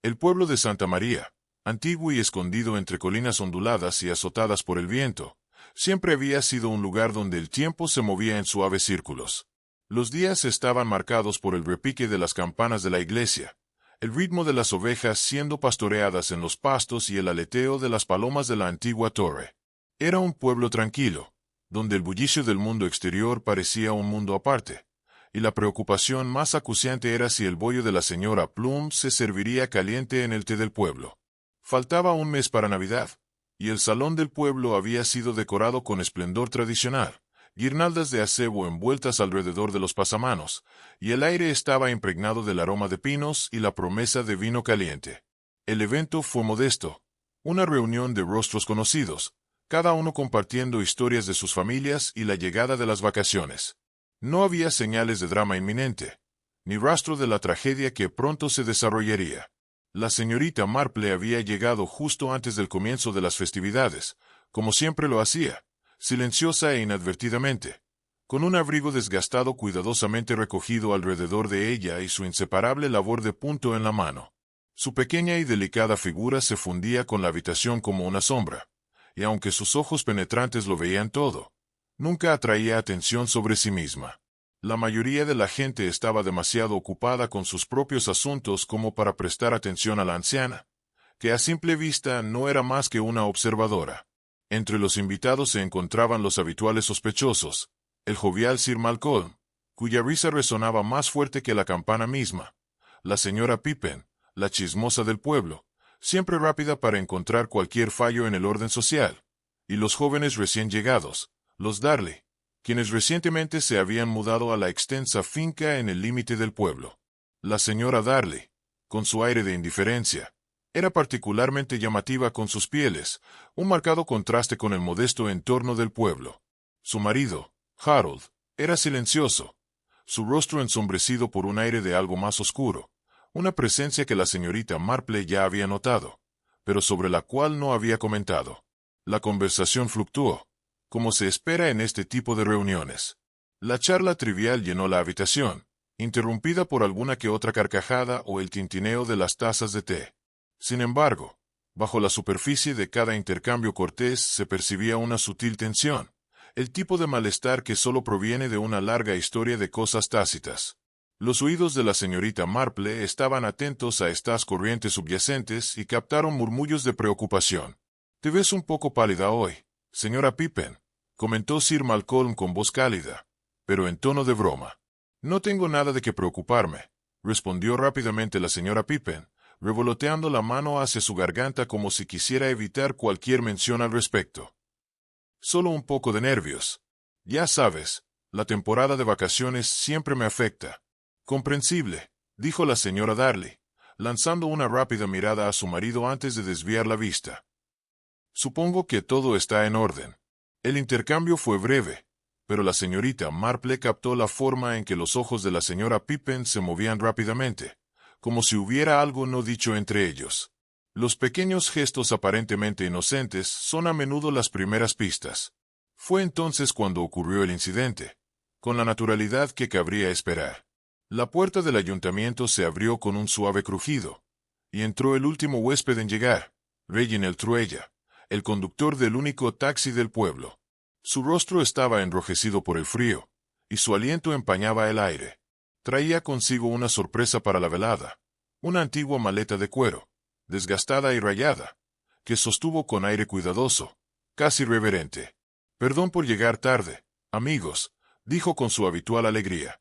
El pueblo de Santa María, antiguo y escondido entre colinas onduladas y azotadas por el viento, siempre había sido un lugar donde el tiempo se movía en suaves círculos. Los días estaban marcados por el repique de las campanas de la iglesia, el ritmo de las ovejas siendo pastoreadas en los pastos y el aleteo de las palomas de la antigua torre. Era un pueblo tranquilo, donde el bullicio del mundo exterior parecía un mundo aparte, y la preocupación más acuciante era si el bollo de la señora Plum se serviría caliente en el té del pueblo. Faltaba un mes para Navidad, y el salón del pueblo había sido decorado con esplendor tradicional, guirnaldas de acebo envueltas alrededor de los pasamanos, y el aire estaba impregnado del aroma de pinos y la promesa de vino caliente. El evento fue modesto, una reunión de rostros conocidos, cada uno compartiendo historias de sus familias y la llegada de las vacaciones. No había señales de drama inminente, ni rastro de la tragedia que pronto se desarrollaría. La señorita Marple había llegado justo antes del comienzo de las festividades, como siempre lo hacía, silenciosa e inadvertidamente, con un abrigo desgastado cuidadosamente recogido alrededor de ella y su inseparable labor de punto en la mano. Su pequeña y delicada figura se fundía con la habitación como una sombra, y aunque sus ojos penetrantes lo veían todo, nunca atraía atención sobre sí misma. La mayoría de la gente estaba demasiado ocupada con sus propios asuntos como para prestar atención a la anciana, que a simple vista no era más que una observadora. Entre los invitados se encontraban los habituales sospechosos, el jovial Sir Malcolm, cuya risa resonaba más fuerte que la campana misma, la señora Pippen, la chismosa del pueblo, siempre rápida para encontrar cualquier fallo en el orden social, y los jóvenes recién llegados, los Darley, quienes recientemente se habían mudado a la extensa finca en el límite del pueblo. La señora Darley, con su aire de indiferencia, era particularmente llamativa con sus pieles, un marcado contraste con el modesto entorno del pueblo. Su marido, Harold, era silencioso, su rostro ensombrecido por un aire de algo más oscuro, una presencia que la señorita Marple ya había notado, pero sobre la cual no había comentado. La conversación fluctuó, como se espera en este tipo de reuniones. La charla trivial llenó la habitación, interrumpida por alguna que otra carcajada o el tintineo de las tazas de té. Sin embargo, bajo la superficie de cada intercambio cortés se percibía una sutil tensión, el tipo de malestar que solo proviene de una larga historia de cosas tácitas. Los oídos de la señorita Marple estaban atentos a estas corrientes subyacentes y captaron murmullos de preocupación. «Te ves un poco pálida hoy, señora Pippen», comentó Sir Malcolm con voz cálida, pero en tono de broma. «No tengo nada de qué preocuparme», respondió rápidamente la señora Pippen, revoloteando la mano hacia su garganta como si quisiera evitar cualquier mención al respecto. «Solo un poco de nervios. Ya sabes, la temporada de vacaciones siempre me afecta». «Comprensible», dijo la señora Darley, lanzando una rápida mirada a su marido antes de desviar la vista. «Supongo que todo está en orden». El intercambio fue breve, pero la señorita Marple captó la forma en que los ojos de la señora Pippen se movían rápidamente, como si hubiera algo no dicho entre ellos. Los pequeños gestos aparentemente inocentes son a menudo las primeras pistas. Fue entonces cuando ocurrió el incidente, con la naturalidad que cabría esperar. La puerta del ayuntamiento se abrió con un suave crujido, y entró el último huésped en llegar, Reginald Truella, el conductor del único taxi del pueblo. Su rostro estaba enrojecido por el frío, y su aliento empañaba el aire. Traía consigo una sorpresa para la velada, una antigua maleta de cuero, desgastada y rayada, que sostuvo con aire cuidadoso, casi reverente. «Perdón por llegar tarde, amigos», dijo con su habitual alegría.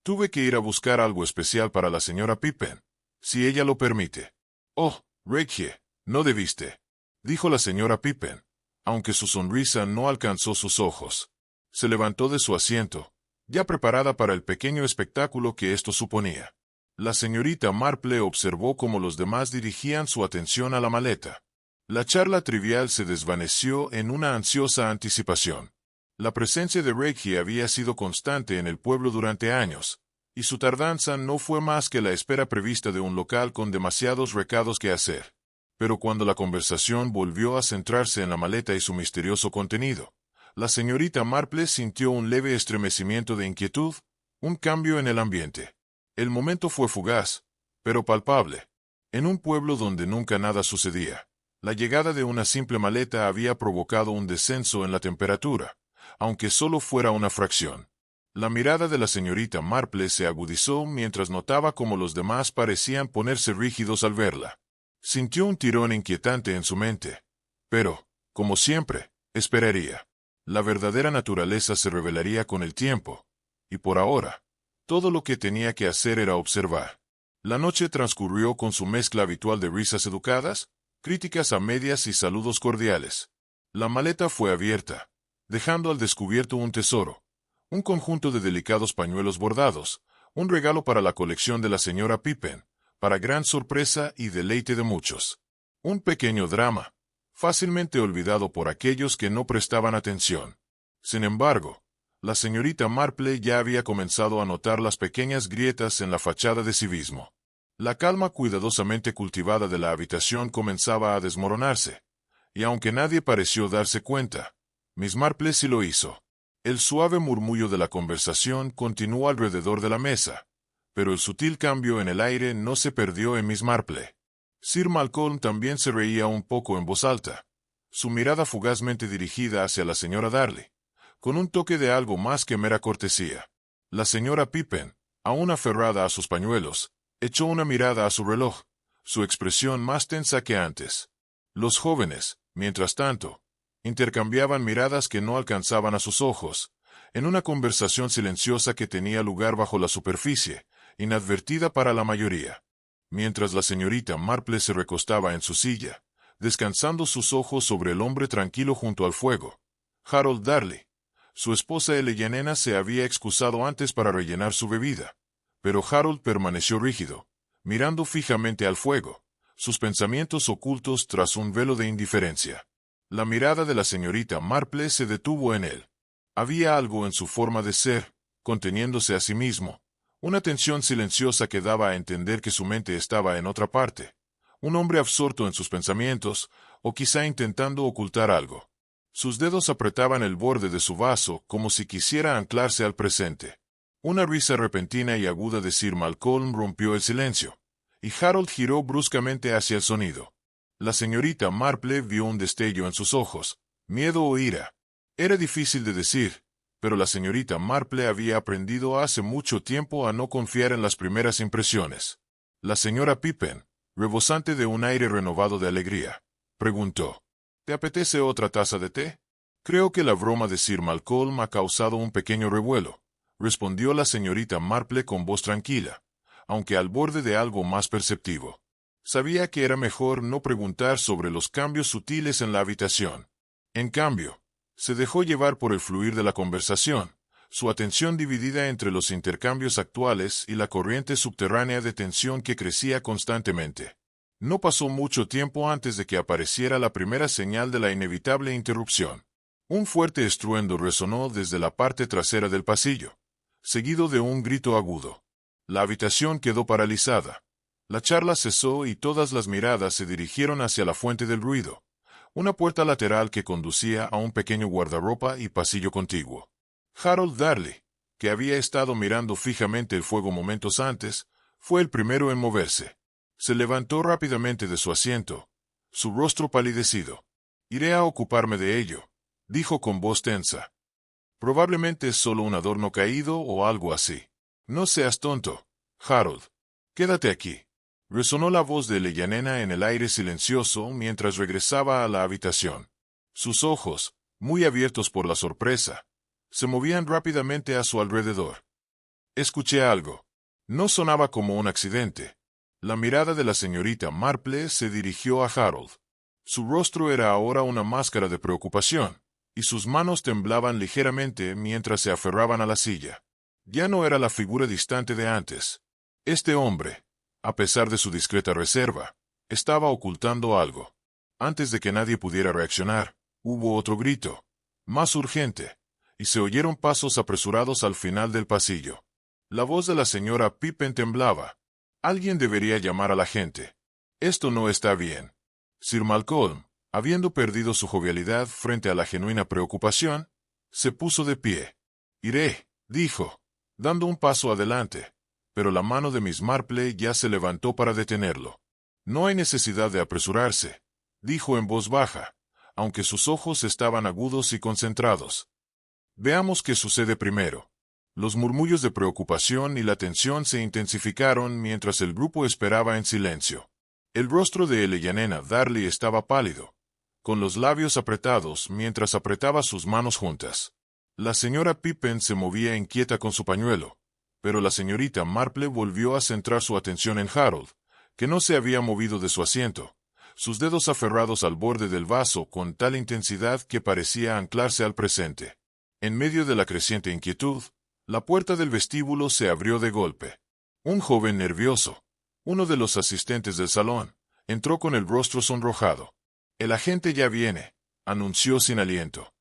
«Tuve que ir a buscar algo especial para la señora Pippen, si ella lo permite». «Oh, Regie, no debiste», dijo la señora Pippen, aunque su sonrisa no alcanzó sus ojos. Se levantó de su asiento, ya preparada para el pequeño espectáculo que esto suponía. La señorita Marple observó cómo los demás dirigían su atención a la maleta. La charla trivial se desvaneció en una ansiosa anticipación. La presencia de Regie había sido constante en el pueblo durante años, y su tardanza no fue más que la espera prevista de un local con demasiados recados que hacer. Pero cuando la conversación volvió a centrarse en la maleta y su misterioso contenido, la señorita Marple sintió un leve estremecimiento de inquietud, un cambio en el ambiente. El momento fue fugaz, pero palpable. En un pueblo donde nunca nada sucedía, la llegada de una simple maleta había provocado un descenso en la temperatura, aunque solo fuera una fracción. La mirada de la señorita Marple se agudizó mientras notaba cómo los demás parecían ponerse rígidos al verla. Sintió un tirón inquietante en su mente. Pero, como siempre, esperaría. La verdadera naturaleza se revelaría con el tiempo. Y por ahora, todo lo que tenía que hacer era observar. La noche transcurrió con su mezcla habitual de risas educadas, críticas a medias y saludos cordiales. La maleta fue abierta, dejando al descubierto un tesoro. Un conjunto de delicados pañuelos bordados, un regalo para la colección de la señora Pippen, para gran sorpresa y deleite de muchos. Un pequeño drama, fácilmente olvidado por aquellos que no prestaban atención. Sin embargo, la señorita Marple ya había comenzado a notar las pequeñas grietas en la fachada de civismo. La calma cuidadosamente cultivada de la habitación comenzaba a desmoronarse, y aunque nadie pareció darse cuenta, Miss Marple sí lo hizo. El suave murmullo de la conversación continuó alrededor de la mesa, pero el sutil cambio en el aire no se perdió en Miss Marple. Sir Malcolm también se reía un poco en voz alta, su mirada fugazmente dirigida hacia la señora Darley, con un toque de algo más que mera cortesía. La señora Pippen, aún aferrada a sus pañuelos, echó una mirada a su reloj, su expresión más tensa que antes. Los jóvenes, mientras tanto, intercambiaban miradas que no alcanzaban a sus ojos, en una conversación silenciosa que tenía lugar bajo la superficie, inadvertida para la mayoría. Mientras la señorita Marple se recostaba en su silla, descansando sus ojos sobre el hombre tranquilo junto al fuego, Harold Darley, su esposa Eleyanena, se había excusado antes para rellenar su bebida, pero Harold permaneció rígido, mirando fijamente al fuego, sus pensamientos ocultos tras un velo de indiferencia. La mirada de la señorita Marple se detuvo en él. Había algo en su forma de ser, conteniéndose a sí mismo, una tensión silenciosa que daba a entender que su mente estaba en otra parte, un hombre absorto en sus pensamientos, o quizá intentando ocultar algo. Sus dedos apretaban el borde de su vaso como si quisiera anclarse al presente. Una risa repentina y aguda de Sir Malcolm rompió el silencio, y Harold giró bruscamente hacia el sonido. La señorita Marple vio un destello en sus ojos, miedo o ira. Era difícil de decir, pero la señorita Marple había aprendido hace mucho tiempo a no confiar en las primeras impresiones. La señora Pippen, rebosante de un aire renovado de alegría, preguntó: ¿Te apetece otra taza de té? Creo que la broma de Sir Malcolm ha causado un pequeño revuelo, respondió la señorita Marple con voz tranquila, aunque al borde de algo más perceptivo. Sabía que era mejor no preguntar sobre los cambios sutiles en la habitación. En cambio, se dejó llevar por el fluir de la conversación, su atención dividida entre los intercambios actuales y la corriente subterránea de tensión que crecía constantemente. No pasó mucho tiempo antes de que apareciera la primera señal de la inevitable interrupción. Un fuerte estruendo resonó desde la parte trasera del pasillo, seguido de un grito agudo. La habitación quedó paralizada. La charla cesó y todas las miradas se dirigieron hacia la fuente del ruido, una puerta lateral que conducía a un pequeño guardarropa y pasillo contiguo. Harold Darley, que había estado mirando fijamente el fuego momentos antes, fue el primero en moverse. Se levantó rápidamente de su asiento, su rostro palidecido. «Iré a ocuparme de ello», dijo con voz tensa. «Probablemente es solo un adorno caído o algo así. No seas tonto, Harold. Quédate aquí». Resonó la voz de Eleyanena en el aire silencioso mientras regresaba a la habitación. Sus ojos, muy abiertos por la sorpresa, se movían rápidamente a su alrededor. «Escuché algo». No sonaba como un accidente. La mirada de la señorita Marple se dirigió a Harold. Su rostro era ahora una máscara de preocupación, y sus manos temblaban ligeramente mientras se aferraban a la silla. Ya no era la figura distante de antes. Este hombre, a pesar de su discreta reserva, estaba ocultando algo. Antes de que nadie pudiera reaccionar, hubo otro grito, más urgente, y se oyeron pasos apresurados al final del pasillo. La voz de la señora Pippen temblaba. «Alguien debería llamar a la gente. Esto no está bien». Sir Malcolm, habiendo perdido su jovialidad frente a la genuina preocupación, se puso de pie. «Iré», dijo, dando un paso adelante, pero la mano de Miss Marple ya se levantó para detenerlo. No hay necesidad de apresurarse, dijo en voz baja, aunque sus ojos estaban agudos y concentrados. Veamos qué sucede primero. Los murmullos de preocupación y la tensión se intensificaron mientras el grupo esperaba en silencio. El rostro de Eleyanena Darley estaba pálido, con los labios apretados mientras apretaba sus manos juntas. La señora Pippen se movía inquieta con su pañuelo, pero la señorita Marple volvió a centrar su atención en Harold, que no se había movido de su asiento, sus dedos aferrados al borde del vaso con tal intensidad que parecía anclarse al presente. En medio de la creciente inquietud, la puerta del vestíbulo se abrió de golpe. Un joven nervioso, uno de los asistentes del salón, entró con el rostro sonrojado. «El agente ya viene», anunció sin aliento.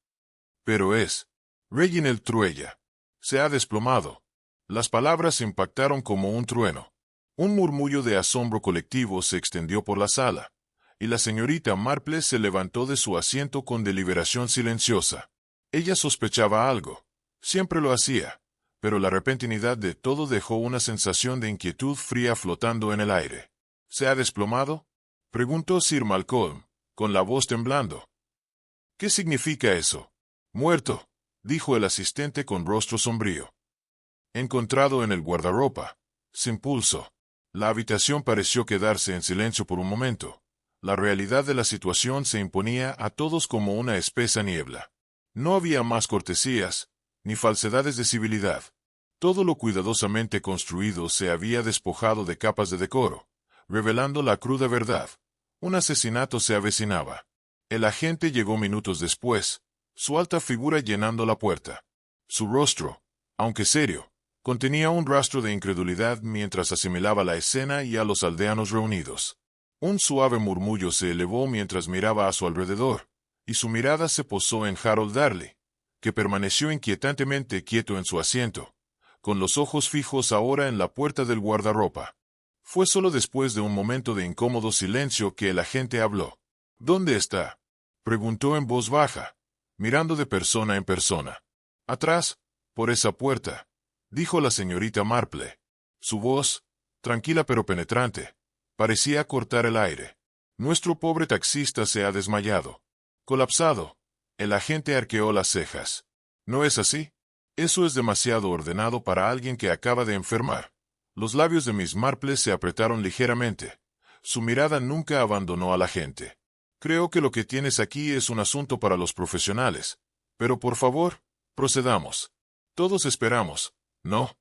«Pero es Reginald Truella. Se ha desplomado». Las palabras impactaron como un trueno. Un murmullo de asombro colectivo se extendió por la sala, y la señorita Marple se levantó de su asiento con deliberación silenciosa. Ella sospechaba algo. Siempre lo hacía, pero la repentinidad de todo dejó una sensación de inquietud fría flotando en el aire. «¿Se ha desplomado?», preguntó Sir Malcolm, con la voz temblando. «¿Qué significa eso?». «Muerto», dijo el asistente con rostro sombrío. «Encontrado en el guardarropa, sin pulso». La habitación pareció quedarse en silencio por un momento. La realidad de la situación se imponía a todos como una espesa niebla. No había más cortesías, ni falsedades de civilidad. Todo lo cuidadosamente construido se había despojado de capas de decoro, revelando la cruda verdad. Un asesinato se avecinaba. El agente llegó minutos después, su alta figura llenando la puerta. Su rostro, aunque serio, contenía un rastro de incredulidad mientras asimilaba la escena y a los aldeanos reunidos. Un suave murmullo se elevó mientras miraba a su alrededor, y su mirada se posó en Harold Darley, que permaneció inquietantemente quieto en su asiento, con los ojos fijos ahora en la puerta del guardarropa. Fue solo después de un momento de incómodo silencio que el agente habló. «¿Dónde está?», preguntó en voz baja, mirando de persona en persona. «Atrás, por esa puerta», dijo la señorita Marple. Su voz, tranquila pero penetrante, parecía cortar el aire. «Nuestro pobre taxista se ha desmayado. Colapsado». El agente arqueó las cejas. «¿No es así? Eso es demasiado ordenado para alguien que acaba de enfermar». Los labios de Miss Marple se apretaron ligeramente. Su mirada nunca abandonó al agente. «Creo que lo que tienes aquí es un asunto para los profesionales. Pero por favor, procedamos. Todos esperamos, ¿no?».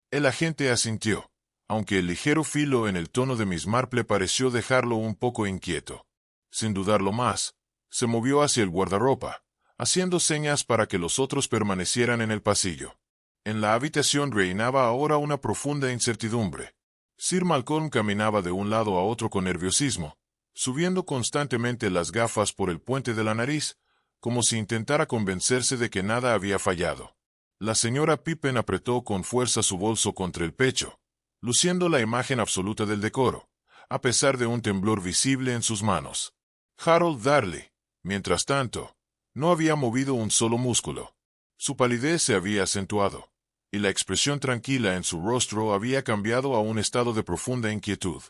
El agente asintió, aunque el ligero filo en el tono de Miss Marple pareció dejarlo un poco inquieto. Sin dudarlo más, se movió hacia el guardarropa, haciendo señas para que los otros permanecieran en el pasillo. En la habitación reinaba ahora una profunda incertidumbre. Sir Malcolm caminaba de un lado a otro con nerviosismo, subiendo constantemente las gafas por el puente de la nariz, como si intentara convencerse de que nada había fallado. La señora Pippen apretó con fuerza su bolso contra el pecho, luciendo la imagen absoluta del decoro, a pesar de un temblor visible en sus manos. Harold Darley, mientras tanto, no había movido un solo músculo. Su palidez se había acentuado, y la expresión tranquila en su rostro había cambiado a un estado de profunda inquietud.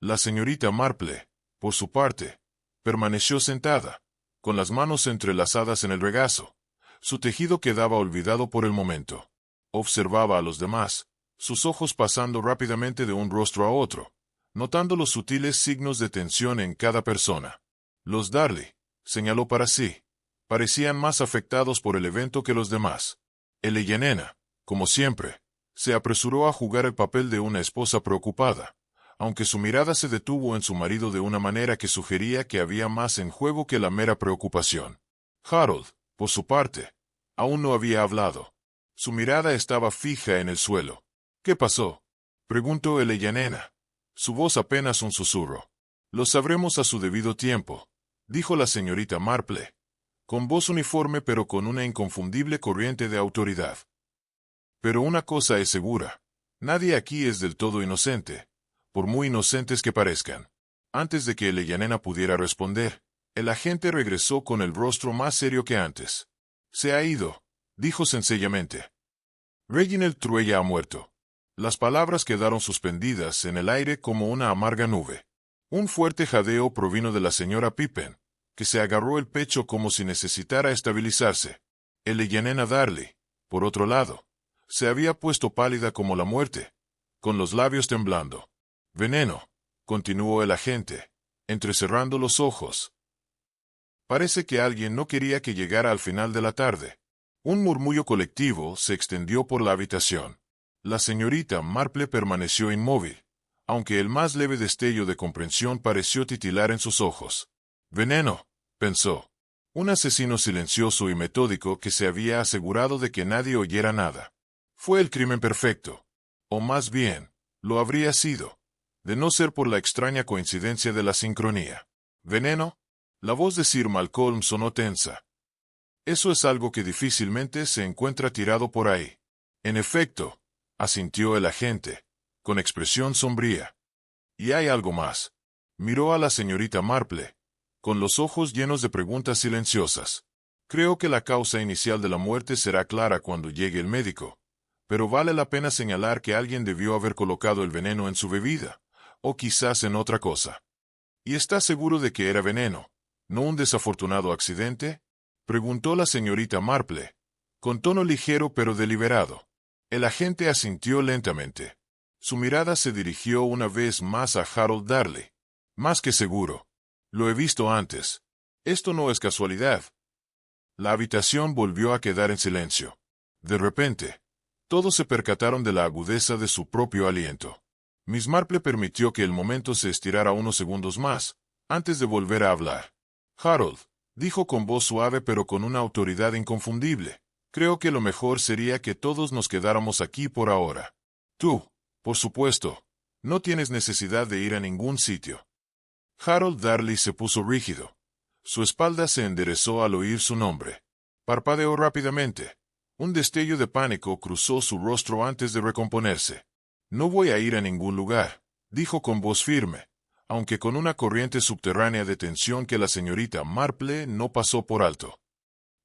La señorita Marple, por su parte, permaneció sentada, con las manos entrelazadas en el regazo. Su tejido quedaba olvidado por el momento. Observaba a los demás, sus ojos pasando rápidamente de un rostro a otro, notando los sutiles signos de tensión en cada persona. Los Darley, señaló para sí, parecían más afectados por el evento que los demás. Eleyanena, como siempre, se apresuró a jugar el papel de una esposa preocupada, aunque su mirada se detuvo en su marido de una manera que sugería que había más en juego que la mera preocupación. Harold, por su parte, aún no había hablado. Su mirada estaba fija en el suelo. «¿Qué pasó?», preguntó Eleyanena, su voz apenas un susurro. «Lo sabremos a su debido tiempo», dijo la señorita Marple, con voz uniforme pero con una inconfundible corriente de autoridad. «Pero una cosa es segura, nadie aquí es del todo inocente, por muy inocentes que parezcan». Antes de que Eleyanena pudiera responder, el agente regresó con el rostro más serio que antes. «Se ha ido», dijo sencillamente. «Reginald Truella ha muerto». Las palabras quedaron suspendidas en el aire como una amarga nube. Un fuerte jadeo provino de la señora Pippen, que se agarró el pecho como si necesitara estabilizarse. Eleyanena Darley, por otro lado, se había puesto pálida como la muerte, con los labios temblando. «Veneno», continuó el agente, entrecerrando los ojos. Parece que alguien no quería que llegara al final de la tarde. Un murmullo colectivo se extendió por la habitación. La señorita Marple permaneció inmóvil, aunque el más leve destello de comprensión pareció titilar en sus ojos. «Veneno», pensó. Un asesino silencioso y metódico que se había asegurado de que nadie oyera nada. Fue el crimen perfecto. O más bien, lo habría sido, de no ser por la extraña coincidencia de la sincronía. «¿Veneno?». La voz de Sir Malcolm sonó tensa. «Eso es algo que difícilmente se encuentra tirado por ahí». «En efecto», asintió el agente, con expresión sombría. «Y hay algo más». Miró a la señorita Marple, con los ojos llenos de preguntas silenciosas. «Creo que la causa inicial de la muerte será clara cuando llegue el médico, pero vale la pena señalar que alguien debió haber colocado el veneno en su bebida, o quizás en otra cosa». «¿Y está seguro de que era veneno, no un desafortunado accidente?», preguntó la señorita Marple, con tono ligero pero deliberado. El agente asintió lentamente. Su mirada se dirigió una vez más a Harold Darley. «Más que seguro. Lo he visto antes. Esto no es casualidad». La habitación volvió a quedar en silencio. De repente, todos se percataron de la agudeza de su propio aliento. Miss Marple permitió que el momento se estirara unos segundos más, antes de volver a hablar. «Harold», dijo con voz suave pero con una autoridad inconfundible, «creo que lo mejor sería que todos nos quedáramos aquí por ahora. Tú, por supuesto, no tienes necesidad de ir a ningún sitio». Harold Darley se puso rígido. Su espalda se enderezó al oír su nombre. Parpadeó rápidamente. Un destello de pánico cruzó su rostro antes de recomponerse. «No voy a ir a ningún lugar», dijo con voz firme, aunque con una corriente subterránea de tensión que la señorita Marple no pasó por alto.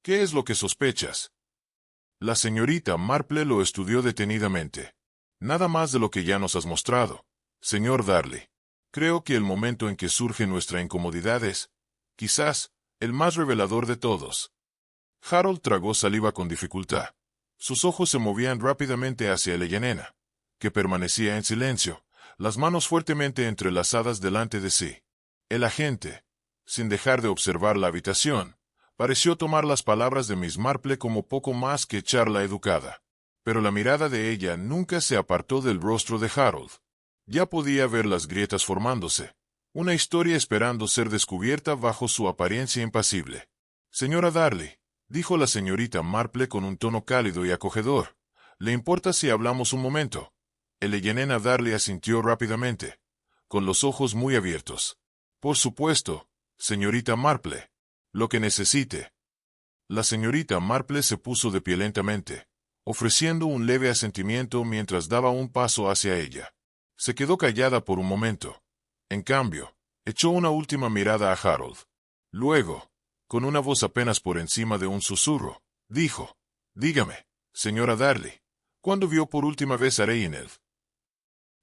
«¿Qué es lo que sospechas?». La señorita Marple lo estudió detenidamente. «Nada más de lo que ya nos has mostrado, señor Darley. Creo que el momento en que surge nuestra incomodidad es, quizás, el más revelador de todos». Harold tragó saliva con dificultad. Sus ojos se movían rápidamente hacia Eleyanena, que permanecía en silencio, las manos fuertemente entrelazadas delante de sí. El agente, sin dejar de observar la habitación, pareció tomar las palabras de Miss Marple como poco más que charla educada. Pero la mirada de ella nunca se apartó del rostro de Harold. Ya podía ver las grietas formándose, una historia esperando ser descubierta bajo su apariencia impasible. «Señora Darley», dijo la señorita Marple con un tono cálido y acogedor, «¿le importa si hablamos un momento?». Eleyanena Darley asintió rápidamente, con los ojos muy abiertos. «Por supuesto, señorita Marple. Lo que necesite». La señorita Marple se puso de pie lentamente, ofreciendo un leve asentimiento mientras daba un paso hacia ella. Se quedó callada por un momento. En cambio, echó una última mirada a Harold. Luego, con una voz apenas por encima de un susurro, dijo: «Dígame, señora Darley, ¿cuándo vio por última vez a Reginald?».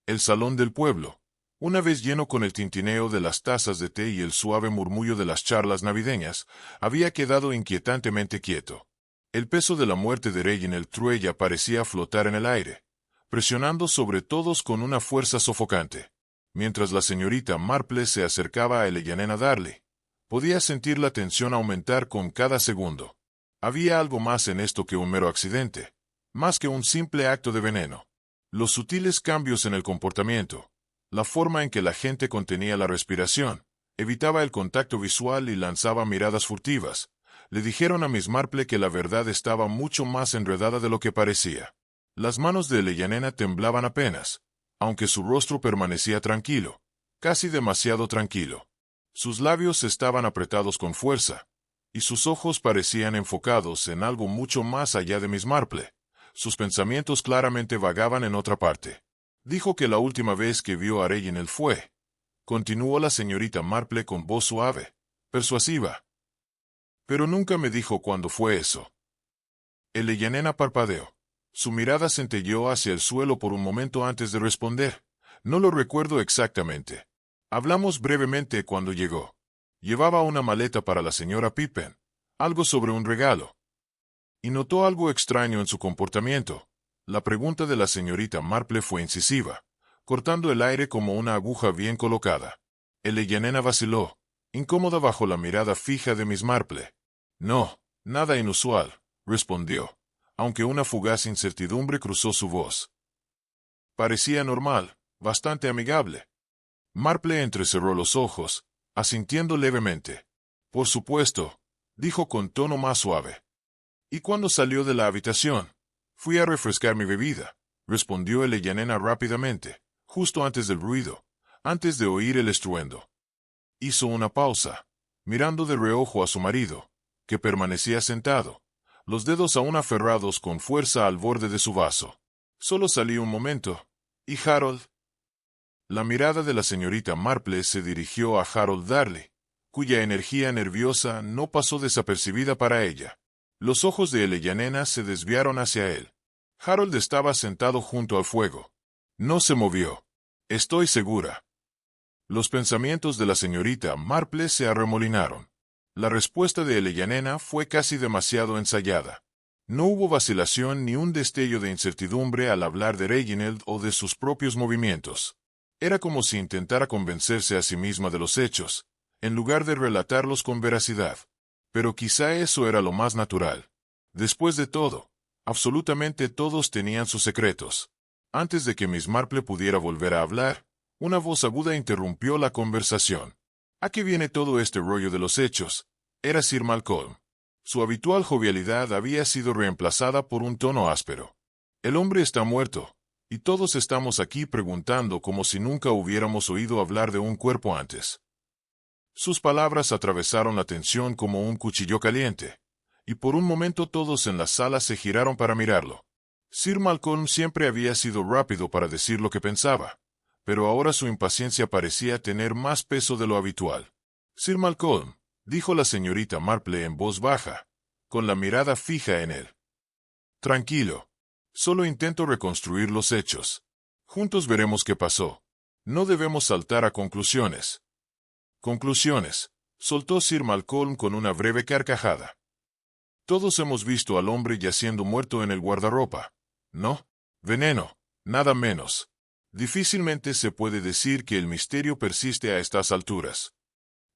El salón del pueblo, una vez lleno con el tintineo de las tazas de té y el suave murmullo de las charlas navideñas, había quedado inquietantemente quieto. El peso de la muerte de Reginald Truella parecía flotar en el aire, presionando sobre todos con una fuerza sofocante. Mientras la señorita Marple se acercaba a Eleyanena Darley, podía sentir la tensión aumentar con cada segundo. Había algo más en esto que un mero accidente, más que un simple acto de veneno. Los sutiles cambios en el comportamiento, la forma en que la gente contenía la respiración, evitaba el contacto visual y lanzaba miradas furtivas, le dijeron a Miss Marple que la verdad estaba mucho más enredada de lo que parecía. Las manos de Eleyanena temblaban apenas, aunque su rostro permanecía tranquilo, casi demasiado tranquilo. Sus labios estaban apretados con fuerza, y sus ojos parecían enfocados en algo mucho más allá de Miss Marple. Sus pensamientos claramente vagaban en otra parte. «Dijo que la última vez que vio a Reginald fue», continuó la señorita Marple con voz suave, persuasiva. «Pero nunca me dijo cuándo fue eso». Eleyanena parpadeó. Su mirada centelleó hacia el suelo por un momento antes de responder. «No lo recuerdo exactamente». Hablamos brevemente cuando llegó. Llevaba una maleta para la señora Pippen, algo sobre un regalo. Y notó algo extraño en su comportamiento. La pregunta de la señorita Marple fue incisiva, cortando el aire como una aguja bien colocada. Eleyanena vaciló, incómoda bajo la mirada fija de Miss Marple. No, nada inusual, respondió, aunque una fugaz incertidumbre cruzó su voz. Parecía normal, bastante amigable. Marple entrecerró los ojos, asintiendo levemente. Por supuesto, dijo con tono más suave. ¿Y cuando salió de la habitación? Fui a refrescar mi bebida, respondió Eleyanena rápidamente, justo antes del ruido, antes de oír el estruendo. Hizo una pausa, mirando de reojo a su marido, que permanecía sentado, los dedos aún aferrados con fuerza al borde de su vaso. Solo salí un momento. ¿Y Harold? La mirada de la señorita Marple se dirigió a Harold Darley, cuya energía nerviosa no pasó desapercibida para ella. Los ojos de Eleyanena se desviaron hacia él. Harold estaba sentado junto al fuego. No se movió. Estoy segura. Los pensamientos de la señorita Marple se arremolinaron. La respuesta de Eleyanena fue casi demasiado ensayada. No hubo vacilación ni un destello de incertidumbre al hablar de Reginald o de sus propios movimientos. Era como si intentara convencerse a sí misma de los hechos, en lugar de relatarlos con veracidad. Pero quizá eso era lo más natural. Después de todo, absolutamente todos tenían sus secretos. Antes de que Miss Marple pudiera volver a hablar, una voz aguda interrumpió la conversación. ¿A qué viene todo este rollo de los hechos? Era Sir Malcolm. Su habitual jovialidad había sido reemplazada por un tono áspero. El hombre está muerto, y todos estamos aquí preguntando como si nunca hubiéramos oído hablar de un cuerpo antes. Sus palabras atravesaron la tensión como un cuchillo caliente, y por un momento todos en la sala se giraron para mirarlo. Sir Malcolm siempre había sido rápido para decir lo que pensaba, pero ahora su impaciencia parecía tener más peso de lo habitual. Sir Malcolm, dijo la señorita Marple en voz baja, con la mirada fija en él. Tranquilo. Solo intento reconstruir los hechos. Juntos veremos qué pasó. No debemos saltar a conclusiones. Conclusiones, soltó Sir Malcolm con una breve carcajada. Todos hemos visto al hombre yaciendo muerto en el guardarropa, ¿no? Veneno, nada menos. Difícilmente se puede decir que el misterio persiste a estas alturas.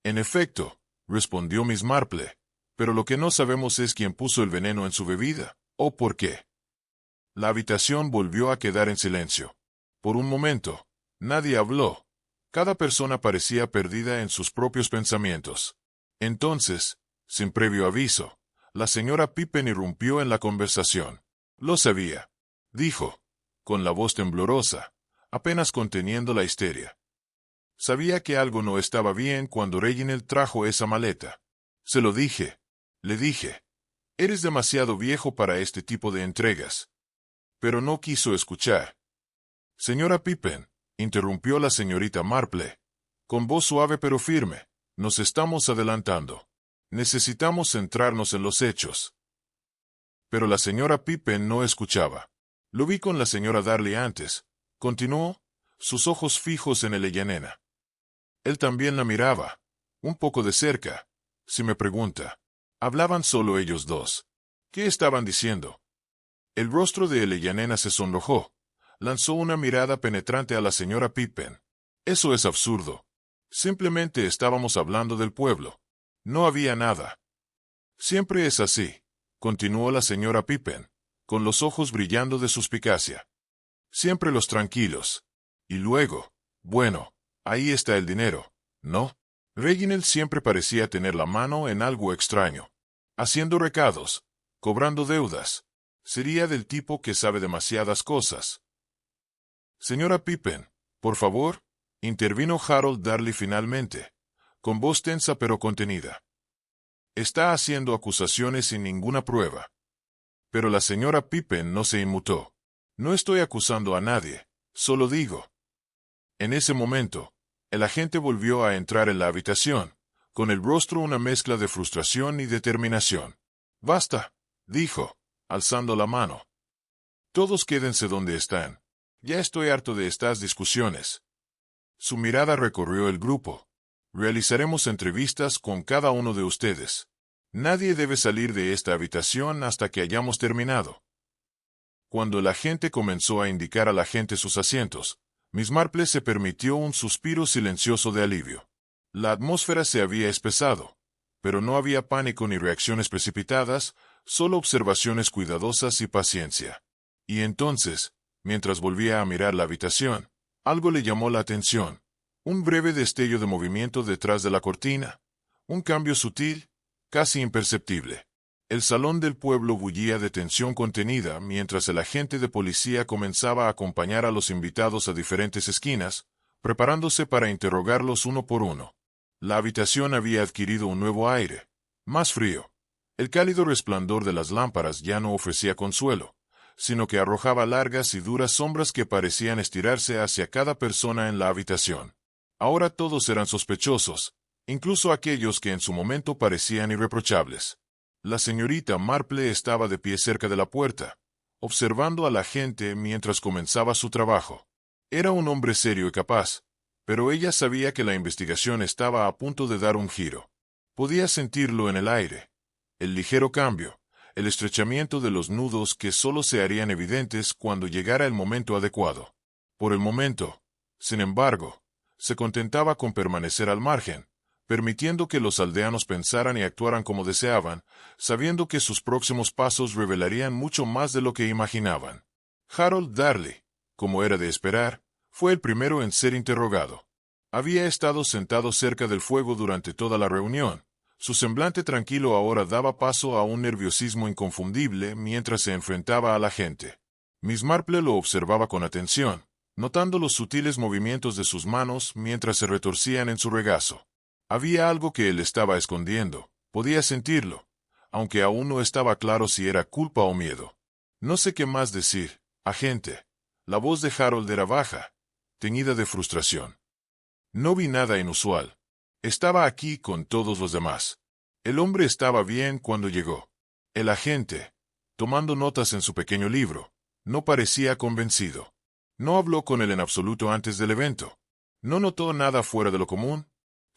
En efecto, respondió Miss Marple, pero lo que no sabemos es quién puso el veneno en su bebida, o por qué. La habitación volvió a quedar en silencio. Por un momento, nadie habló. Cada persona parecía perdida en sus propios pensamientos. Entonces, sin previo aviso, la señora Pippen irrumpió en la conversación. Lo sabía, dijo, con la voz temblorosa, apenas conteniendo la histeria. Sabía que algo no estaba bien cuando Reginald trajo esa maleta. Se lo dije. Le dije. Eres demasiado viejo para este tipo de entregas. Pero no quiso escuchar. Señora Pippen, interrumpió la señorita Marple, con voz suave pero firme, nos estamos adelantando. Necesitamos centrarnos en los hechos. Pero la señora Pippen no escuchaba. Lo vi con la señora Darley antes, continuó, sus ojos fijos en Eleyanena. Él también la miraba, un poco de cerca, si me pregunta. Hablaban solo ellos dos. ¿Qué estaban diciendo? El rostro de Eleyanena se sonrojó. Lanzó una mirada penetrante a la señora Pippen. Eso es absurdo. Simplemente estábamos hablando del pueblo. No había nada. Siempre es así, continuó la señora Pippen, con los ojos brillando de suspicacia. Siempre los tranquilos. Y luego, bueno, ahí está el dinero, ¿no? Reginald siempre parecía tener la mano en algo extraño. Haciendo recados, cobrando deudas. Sería del tipo que sabe demasiadas cosas. Señora Pippen, por favor, intervino Harold Darley finalmente, con voz tensa pero contenida. Está haciendo acusaciones sin ninguna prueba. Pero la señora Pippen no se inmutó. No estoy acusando a nadie, solo digo. En ese momento, el agente volvió a entrar en la habitación, con el rostro una mezcla de frustración y determinación. Basta, dijo, alzando la mano. Todos quédense donde están. Ya estoy harto de estas discusiones. Su mirada recorrió el grupo. Realizaremos entrevistas con cada uno de ustedes. Nadie debe salir de esta habitación hasta que hayamos terminado. Cuando la gente comenzó a indicar a la gente sus asientos, Miss Marple se permitió un suspiro silencioso de alivio. La atmósfera se había espesado, pero no había pánico ni reacciones precipitadas, solo observaciones cuidadosas y paciencia. Y entonces, mientras volvía a mirar la habitación, algo le llamó la atención. Un breve destello de movimiento detrás de la cortina. Un cambio sutil, casi imperceptible. El salón del pueblo bullía de tensión contenida mientras el agente de policía comenzaba a acompañar a los invitados a diferentes esquinas, preparándose para interrogarlos uno por uno. La habitación había adquirido un nuevo aire, más frío. El cálido resplandor de las lámparas ya no ofrecía consuelo, sino que arrojaba largas y duras sombras que parecían estirarse hacia cada persona en la habitación. Ahora todos eran sospechosos, incluso aquellos que en su momento parecían irreprochables. La señorita Marple estaba de pie cerca de la puerta, observando a la gente mientras comenzaba su trabajo. Era un hombre serio y capaz, pero ella sabía que la investigación estaba a punto de dar un giro. Podía sentirlo en el aire. El ligero cambio, el estrechamiento de los nudos que solo se harían evidentes cuando llegara el momento adecuado. Por el momento, sin embargo, se contentaba con permanecer al margen, permitiendo que los aldeanos pensaran y actuaran como deseaban, sabiendo que sus próximos pasos revelarían mucho más de lo que imaginaban. Harold Darley, como era de esperar, fue el primero en ser interrogado. Había estado sentado cerca del fuego durante toda la reunión. Su semblante tranquilo ahora daba paso a un nerviosismo inconfundible mientras se enfrentaba a la gente. Miss Marple lo observaba con atención, notando los sutiles movimientos de sus manos mientras se retorcían en su regazo. Había algo que él estaba escondiendo, podía sentirlo, aunque aún no estaba claro si era culpa o miedo. No sé qué más decir, agente. La voz de Harold era baja, teñida de frustración. No vi nada inusual. Estaba aquí con todos los demás. El hombre estaba bien cuando llegó. El agente, tomando notas en su pequeño libro, no parecía convencido. No habló con él en absoluto antes del evento. ¿No notó nada fuera de lo común?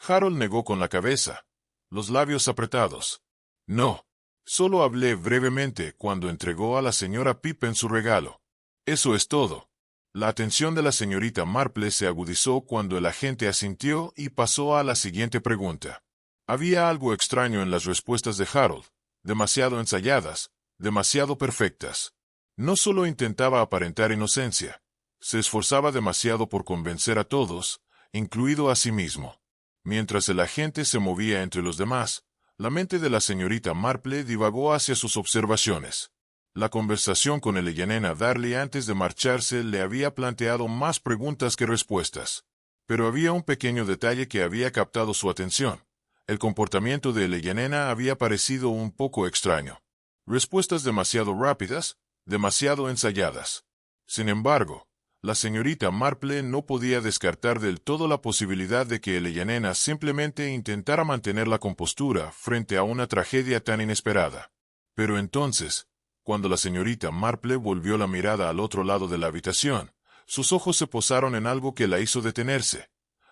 Harold negó con la cabeza, los labios apretados. No. Solo hablé brevemente cuando entregó a la señora Pippen su regalo. Eso es todo. La atención de la señorita Marple se agudizó cuando el agente asintió y pasó a la siguiente pregunta. Había algo extraño en las respuestas de Harold, demasiado ensayadas, demasiado perfectas. No solo intentaba aparentar inocencia, se esforzaba demasiado por convencer a todos, incluido a sí mismo. Mientras el agente se movía entre los demás, la mente de la señorita Marple divagó hacia sus observaciones. La conversación con Eleanor Darley antes de marcharse le había planteado más preguntas que respuestas. Pero había un pequeño detalle que había captado su atención. El comportamiento de Eleanor había parecido un poco extraño. Respuestas demasiado rápidas, demasiado ensayadas. Sin embargo, la señorita Marple no podía descartar del todo la posibilidad de que Eleanor simplemente intentara mantener la compostura frente a una tragedia tan inesperada. Pero entonces, cuando la señorita Marple volvió la mirada al otro lado de la habitación, sus ojos se posaron en algo que la hizo detenerse.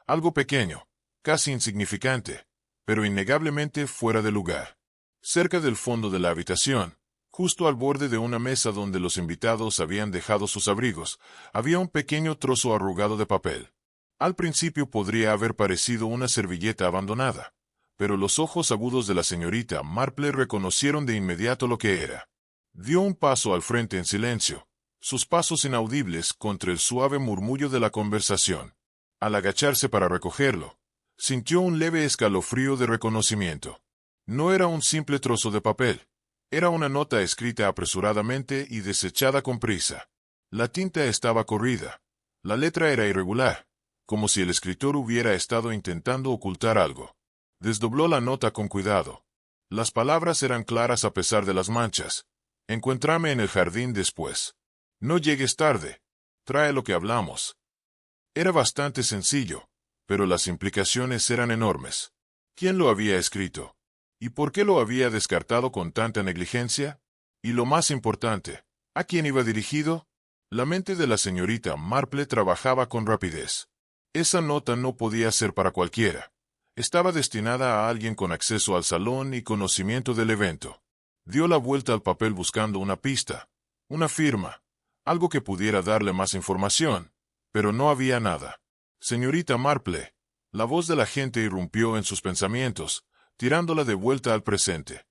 Algo pequeño, casi insignificante, pero innegablemente fuera de lugar. Cerca del fondo de la habitación, justo al borde de una mesa donde los invitados habían dejado sus abrigos, había un pequeño trozo arrugado de papel. Al principio podría haber parecido una servilleta abandonada, pero los ojos agudos de la señorita Marple reconocieron de inmediato lo que era. Dio un paso al frente en silencio, sus pasos inaudibles contra el suave murmullo de la conversación. Al agacharse para recogerlo, sintió un leve escalofrío de reconocimiento. No era un simple trozo de papel. Era una nota escrita apresuradamente y desechada con prisa. La tinta estaba corrida. La letra era irregular, como si el escritor hubiera estado intentando ocultar algo. Desdobló la nota con cuidado. Las palabras eran claras a pesar de las manchas. Encuéntrame en el jardín después. No llegues tarde. Trae lo que hablamos. Era bastante sencillo, pero las implicaciones eran enormes. ¿Quién lo había escrito? ¿Y por qué lo había descartado con tanta negligencia? Y lo más importante, ¿a quién iba dirigido? La mente de la señorita Marple trabajaba con rapidez. Esa nota no podía ser para cualquiera. Estaba destinada a alguien con acceso al salón y conocimiento del evento. Dio la vuelta al papel buscando una pista, una firma, algo que pudiera darle más información, pero no había nada. Señorita Marple, la voz de la gente irrumpió en sus pensamientos, tirándola de vuelta al presente.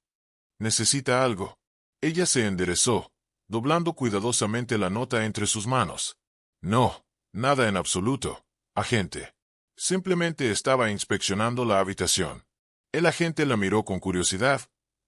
¿Necesita algo? Ella se enderezó, doblando cuidadosamente la nota entre sus manos. No, nada en absoluto, agente. Simplemente estaba inspeccionando la habitación. El agente la miró con curiosidad,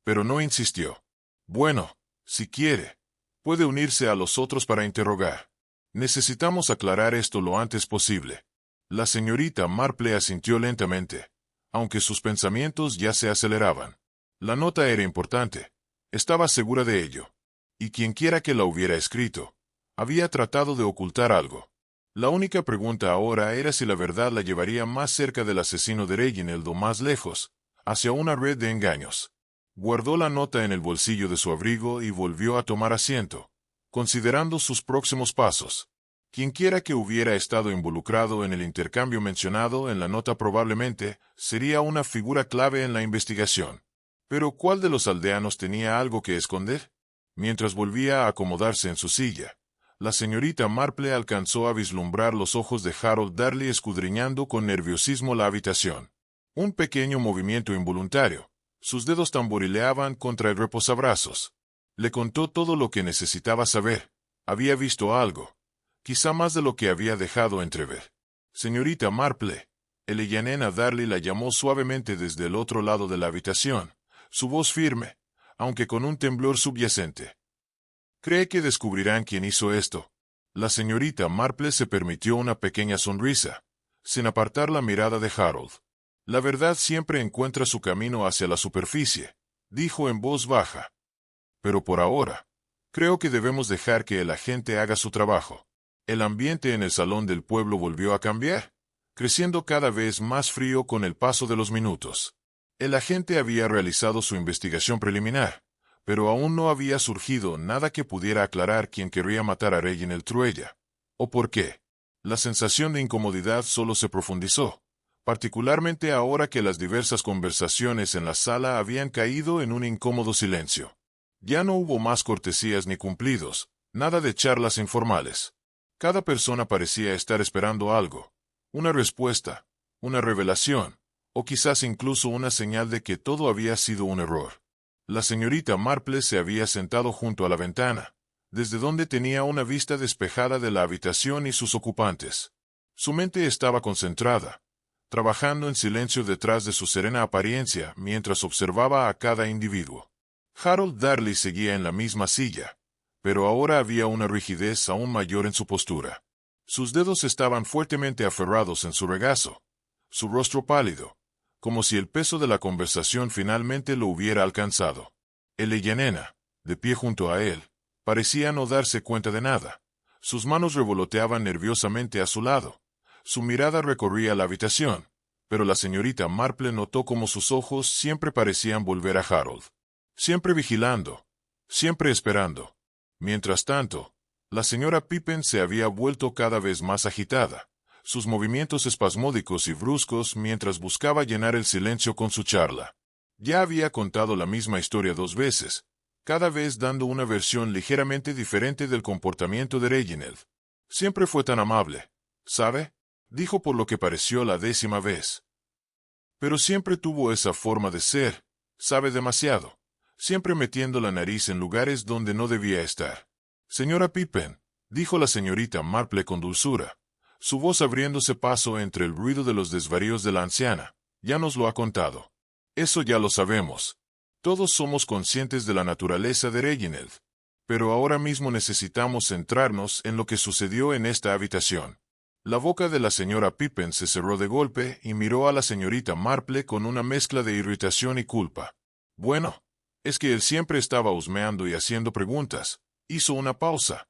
pero no insistió. Bueno, si quiere, puede unirse a los otros para interrogar. Necesitamos aclarar esto lo antes posible. La señorita Marple asintió lentamente, aunque sus pensamientos ya se aceleraban. La nota era importante. Estaba segura de ello. Y quienquiera que la hubiera escrito, había tratado de ocultar algo. La única pregunta ahora era si la verdad la llevaría más cerca del asesino de Reginald o más lejos, hacia una red de engaños. Guardó la nota en el bolsillo de su abrigo y volvió a tomar asiento, considerando sus próximos pasos. Quienquiera que hubiera estado involucrado en el intercambio mencionado en la nota probablemente sería una figura clave en la investigación. Pero ¿cuál de los aldeanos tenía algo que esconder? Mientras volvía a acomodarse en su silla, la señorita Marple alcanzó a vislumbrar los ojos de Harold Darley escudriñando con nerviosismo la habitación. Un pequeño movimiento involuntario. Sus dedos tamborileaban contra el reposabrazos. Le contó todo lo que necesitaba saber. Había visto algo. Quizá más de lo que había dejado entrever. Señorita Marple, Eleyanena Darley la llamó suavemente desde el otro lado de la habitación, su voz firme, aunque con un temblor subyacente. ¿Cree que descubrirán quién hizo esto? La señorita Marple se permitió una pequeña sonrisa, sin apartar la mirada de Harold. La verdad siempre encuentra su camino hacia la superficie, dijo en voz baja. Pero por ahora, creo que debemos dejar que el agente haga su trabajo. El ambiente en el salón del pueblo volvió a cambiar, creciendo cada vez más frío con el paso de los minutos. El agente había realizado su investigación preliminar, pero aún no había surgido nada que pudiera aclarar quién querría matar a Reginald Truella, o por qué. La sensación de incomodidad solo se profundizó, particularmente ahora que las diversas conversaciones en la sala habían caído en un incómodo silencio. Ya no hubo más cortesías ni cumplidos, nada de charlas informales. Cada persona parecía estar esperando algo, una respuesta, una revelación, o quizás incluso una señal de que todo había sido un error. La señorita Marple se había sentado junto a la ventana, desde donde tenía una vista despejada de la habitación y sus ocupantes. Su mente estaba concentrada, trabajando en silencio detrás de su serena apariencia mientras observaba a cada individuo. Harold Darley seguía en la misma silla, pero ahora había una rigidez aún mayor en su postura. Sus dedos estaban fuertemente aferrados en su regazo, su rostro pálido, como si el peso de la conversación finalmente lo hubiera alcanzado. Eleyanena, de pie junto a él, parecía no darse cuenta de nada. Sus manos revoloteaban nerviosamente a su lado. Su mirada recorría la habitación, pero la señorita Marple notó cómo sus ojos siempre parecían volver a Harold. Siempre vigilando, siempre esperando. Mientras tanto, la señora Pippen se había vuelto cada vez más agitada, sus movimientos espasmódicos y bruscos mientras buscaba llenar el silencio con su charla. Ya había contado la misma historia 2 veces, cada vez dando una versión ligeramente diferente del comportamiento de Reginald. Siempre fue tan amable, ¿sabe? Dijo por lo que pareció la 10ª vez. Pero siempre tuvo esa forma de ser, sabe demasiado, siempre metiendo la nariz en lugares donde no debía estar. Señora Pippen, dijo la señorita Marple con dulzura, su voz abriéndose paso entre el ruido de los desvaríos de la anciana. Ya nos lo ha contado. Eso ya lo sabemos. Todos somos conscientes de la naturaleza de Reginald. Pero ahora mismo necesitamos centrarnos en lo que sucedió en esta habitación. La boca de la señora Pippen se cerró de golpe y miró a la señorita Marple con una mezcla de irritación y culpa. Bueno, es que él siempre estaba husmeando y haciendo preguntas. Hizo una pausa.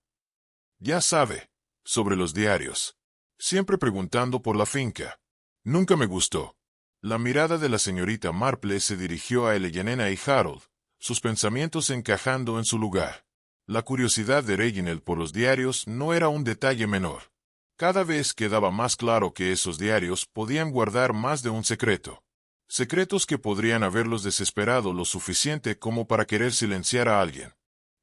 Ya sabe, sobre los diarios. Siempre preguntando por la finca. Nunca me gustó. La mirada de la señorita Marple se dirigió a Eleyanena y Harold, sus pensamientos encajando en su lugar. La curiosidad de Reginald por los diarios no era un detalle menor. Cada vez quedaba más claro que esos diarios podían guardar más de un secreto. Secretos que podrían haberlos desesperado lo suficiente como para querer silenciar a alguien.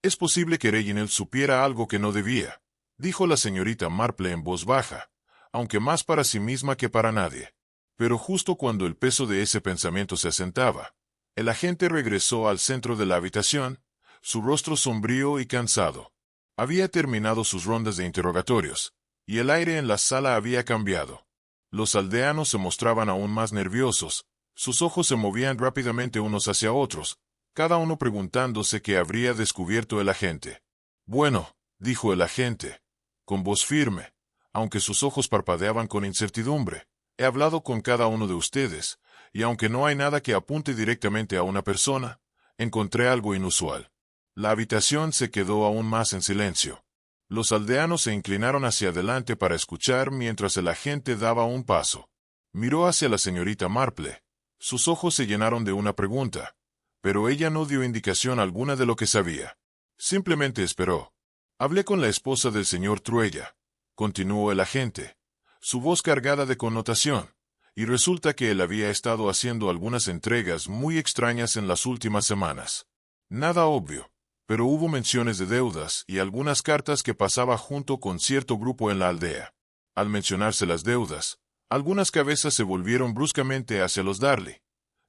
Es posible que Reginald supiera algo que no debía, dijo la señorita Marple en voz baja, aunque más para sí misma que para nadie. Pero justo cuando el peso de ese pensamiento se asentaba, el agente regresó al centro de la habitación, su rostro sombrío y cansado. Había terminado sus rondas de interrogatorios, y el aire en la sala había cambiado. Los aldeanos se mostraban aún más nerviosos, sus ojos se movían rápidamente unos hacia otros, cada uno preguntándose qué habría descubierto el agente. Bueno, dijo el agente, con voz firme, aunque sus ojos parpadeaban con incertidumbre, he hablado con cada uno de ustedes, y aunque no hay nada que apunte directamente a una persona, encontré algo inusual. La habitación se quedó aún más en silencio. Los aldeanos se inclinaron hacia adelante para escuchar mientras el agente daba un paso. Miró hacia la señorita Marple. Sus ojos se llenaron de una pregunta, pero ella no dio indicación alguna de lo que sabía. Simplemente esperó. Hablé con la esposa del señor Truella, continuó el agente, su voz cargada de connotación, y resulta que él había estado haciendo algunas entregas muy extrañas en las últimas semanas. Nada obvio, pero hubo menciones de deudas y algunas cartas que pasaba junto con cierto grupo en la aldea. Al mencionarse las deudas, algunas cabezas se volvieron bruscamente hacia los Darley,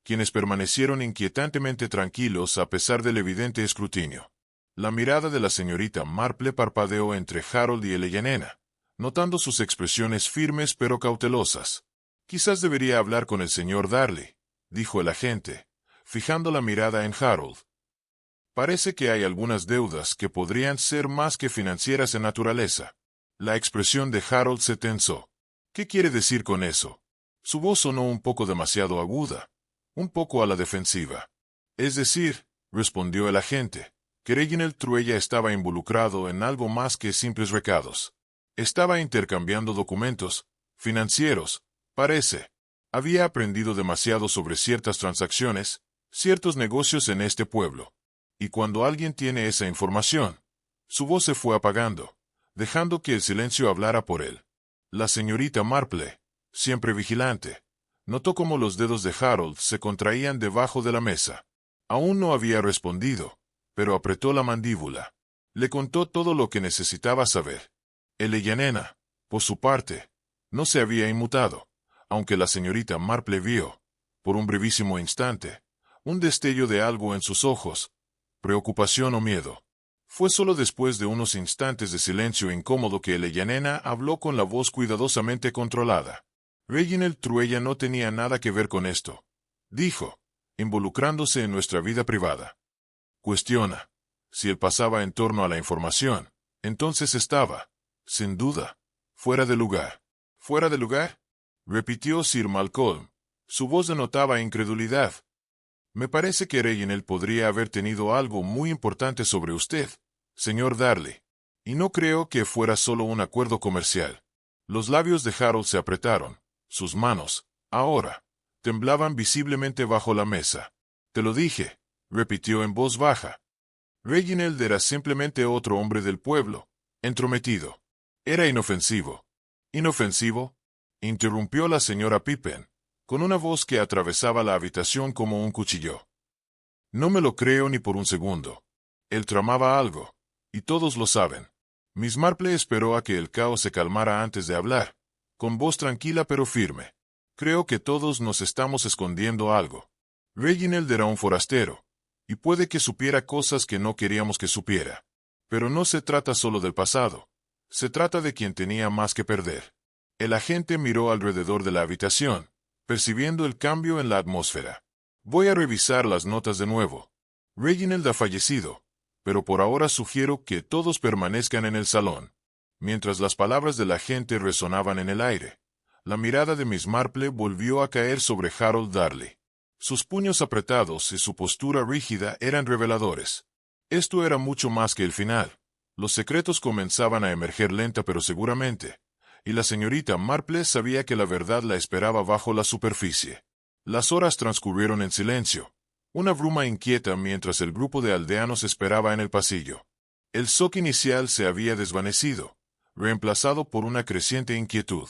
quienes permanecieron inquietantemente tranquilos a pesar del evidente escrutinio. La mirada de la señorita Marple parpadeó entre Harold y Eleanor, notando sus expresiones firmes pero cautelosas. Quizás debería hablar con el señor Darley, dijo el agente, fijando la mirada en Harold. Parece que hay algunas deudas que podrían ser más que financieras en naturaleza. La expresión de Harold se tensó. ¿Qué quiere decir con eso? Su voz sonó un poco demasiado aguda, un poco a la defensiva. Es decir, respondió el agente, que Reginald Truella estaba involucrado en algo más que simples recados. Estaba intercambiando documentos financieros, parece. Había aprendido demasiado sobre ciertas transacciones, ciertos negocios en este pueblo. Y cuando alguien tiene esa información, su voz se fue apagando, dejando que el silencio hablara por él. La señorita Marple, siempre vigilante, notó cómo los dedos de Harold se contraían debajo de la mesa. Aún no había respondido, pero apretó la mandíbula. Le contó todo lo que necesitaba saber. Eleanor, por su parte, no se había inmutado, aunque la señorita Marple vio, por un brevísimo instante, un destello de algo en sus ojos, preocupación o miedo. Fue solo después de unos instantes de silencio incómodo que Eleanor habló con la voz cuidadosamente controlada. Reginald Truella no tenía nada que ver con esto, dijo, involucrándose en nuestra vida privada. Cuestiona. Si él pasaba en torno a la información, entonces estaba, sin duda, fuera de lugar. ¿Fuera de lugar?, repitió Sir Malcolm. Su voz denotaba incredulidad. Me parece que Reginald podría haber tenido algo muy importante sobre usted, señor Darley. Y no creo que fuera solo un acuerdo comercial. Los labios de Harold se apretaron. Sus manos, ahora, temblaban visiblemente bajo la mesa. Te lo dije, repitió en voz baja. Reginald era simplemente otro hombre del pueblo, entrometido. Era inofensivo. ¿Inofensivo?, interrumpió la señora Pippen, con una voz que atravesaba la habitación como un cuchillo. No me lo creo ni por un segundo. Él tramaba algo, y todos lo saben. Miss Marple esperó a que el caos se calmara antes de hablar, con voz tranquila pero firme. Creo que todos nos estamos escondiendo algo. Reginald era un forastero, y puede que supiera cosas que no queríamos que supiera. Pero no se trata solo del pasado. Se trata de quien tenía más que perder. El agente miró alrededor de la habitación, percibiendo el cambio en la atmósfera. Voy a revisar las notas de nuevo. Reginald ha fallecido, pero por ahora sugiero que todos permanezcan en el salón. Mientras las palabras del agente resonaban en el aire, la mirada de Miss Marple volvió a caer sobre Harold Darley. Sus puños apretados y su postura rígida eran reveladores. Esto era mucho más que el final. Los secretos comenzaban a emerger lenta pero seguramente, y la señorita Marple sabía que la verdad la esperaba bajo la superficie. Las horas transcurrieron en silencio, una bruma inquieta mientras el grupo de aldeanos esperaba en el pasillo. El shock inicial se había desvanecido, reemplazado por una creciente inquietud.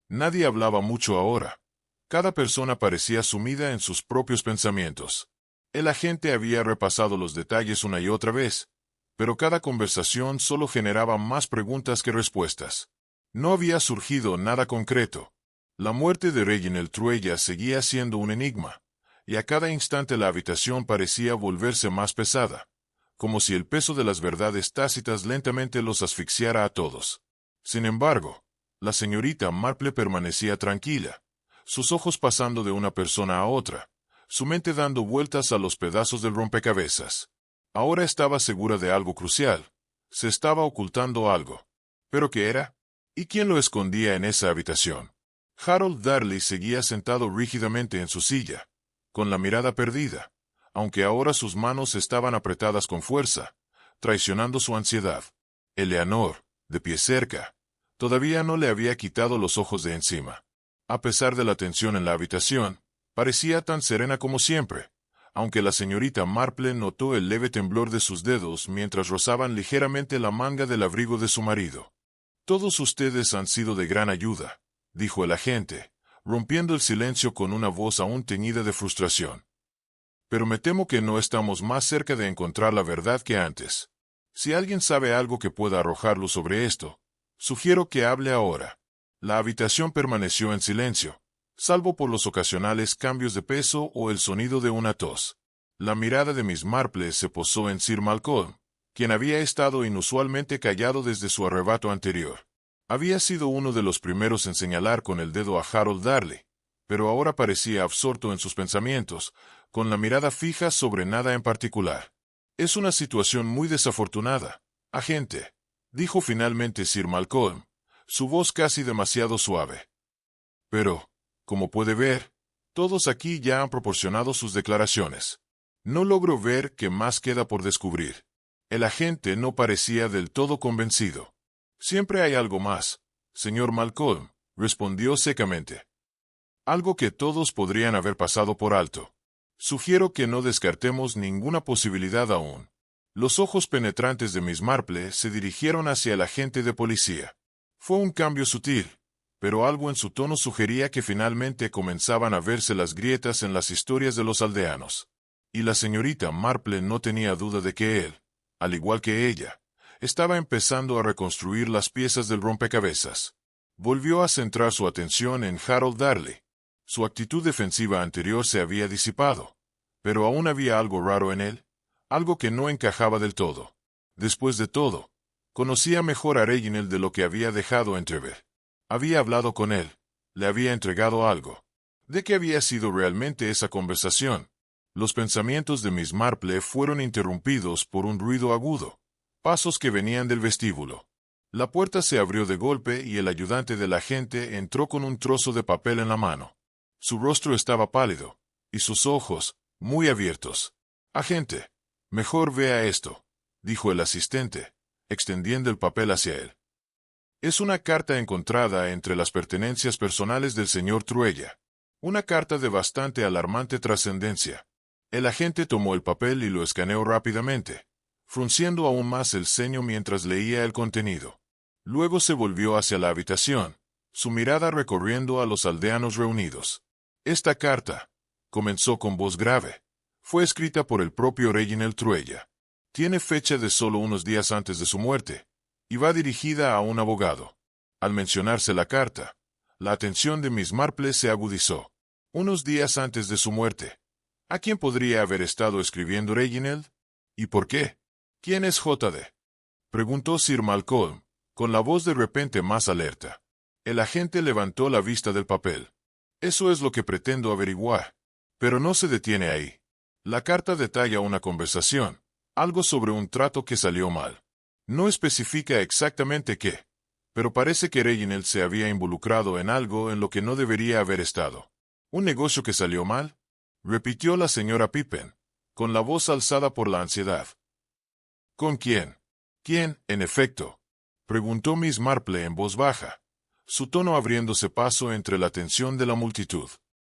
Nadie hablaba mucho ahora. Cada persona parecía sumida en sus propios pensamientos. El agente había repasado los detalles una y otra vez, pero cada conversación solo generaba más preguntas que respuestas. No había surgido nada concreto. La muerte de Reginald Truella seguía siendo un enigma, y a cada instante la habitación parecía volverse más pesada, como si el peso de las verdades tácitas lentamente los asfixiara a todos. Sin embargo, la señorita Marple permanecía tranquila, sus ojos pasando de una persona a otra, su mente dando vueltas a los pedazos del rompecabezas. Ahora estaba segura de algo crucial. Se estaba ocultando algo. ¿Pero qué era? ¿Y quién lo escondía en esa habitación? Harold Darley seguía sentado rígidamente en su silla, con la mirada perdida, aunque ahora sus manos estaban apretadas con fuerza, traicionando su ansiedad. Eleanor, de pie cerca, todavía no le había quitado los ojos de encima. A pesar de la tensión en la habitación, parecía tan serena como siempre, aunque la señorita Marple notó el leve temblor de sus dedos mientras rozaban ligeramente la manga del abrigo de su marido. «Todos ustedes han sido de gran ayuda», dijo el agente, rompiendo el silencio con una voz aún teñida de frustración. «Pero me temo que no estamos más cerca de encontrar la verdad que antes. Si alguien sabe algo que pueda arrojar luz sobre esto, sugiero que hable ahora». La habitación permaneció en silencio, salvo por los ocasionales cambios de peso o el sonido de una tos. La mirada de Miss Marple se posó en Sir Malcolm, quien había estado inusualmente callado desde su arrebato anterior. Había sido uno de los primeros en señalar con el dedo a Harold Darley, pero ahora parecía absorto en sus pensamientos, con la mirada fija sobre nada en particular. «Es una situación muy desafortunada, agente», dijo finalmente Sir Malcolm, su voz casi demasiado suave. «Pero, como puede ver, todos aquí ya han proporcionado sus declaraciones. No logro ver qué más queda por descubrir». El agente no parecía del todo convencido. «Siempre hay algo más, señor Malcolm», respondió secamente. «Algo que todos podrían haber pasado por alto. Sugiero que no descartemos ninguna posibilidad aún». Los ojos penetrantes de Miss Marple se dirigieron hacia el agente de policía. Fue un cambio sutil, pero algo en su tono sugería que finalmente comenzaban a verse las grietas en las historias de los aldeanos. Y la señorita Marple no tenía duda de que él, al igual que ella, estaba empezando a reconstruir las piezas del rompecabezas. Volvió a centrar su atención en Harold Darley. Su actitud defensiva anterior se había disipado, pero aún había algo raro en él, algo que no encajaba del todo. Después de todo, conocía mejor a Reginald de lo que había dejado entrever. Había hablado con él, le había entregado algo. ¿De qué había sido realmente esa conversación? Los pensamientos de Miss Marple fueron interrumpidos por un ruido agudo, pasos que venían del vestíbulo. La puerta se abrió de golpe y el ayudante del agente entró con un trozo de papel en la mano. Su rostro estaba pálido, y sus ojos, muy abiertos. «Agente, mejor vea esto», dijo el asistente, extendiendo el papel hacia él. «Es una carta encontrada entre las pertenencias personales del señor Truella. Una carta de bastante alarmante trascendencia». El agente tomó el papel y lo escaneó rápidamente, frunciendo aún más el ceño mientras leía el contenido. Luego se volvió hacia la habitación, su mirada recorriendo a los aldeanos reunidos. «Esta carta», comenzó con voz grave, «fue escrita por el propio Reginald Truella. Tiene fecha de solo unos días antes de su muerte, y va dirigida a un abogado». Al mencionarse la carta, la atención de Miss Marple se agudizó. Unos días antes de su muerte. ¿A quién podría haber estado escribiendo Reginald? ¿Y por qué? ¿Quién es J.D.? Preguntó Sir Malcolm, con la voz de repente más alerta. El agente levantó la vista del papel. «Eso es lo que pretendo averiguar». Pero no se detiene ahí. La carta detalla una conversación, algo sobre un trato que salió mal. No especifica exactamente qué, pero parece que Reginald se había involucrado en algo en lo que no debería haber estado. ¿Un negocio que salió mal?, repitió la señora Pippen, con la voz alzada por la ansiedad. «¿Con quién?» «¿Quién, en efecto?», preguntó Miss Marple en voz baja, su tono abriéndose paso entre la tensión de la multitud.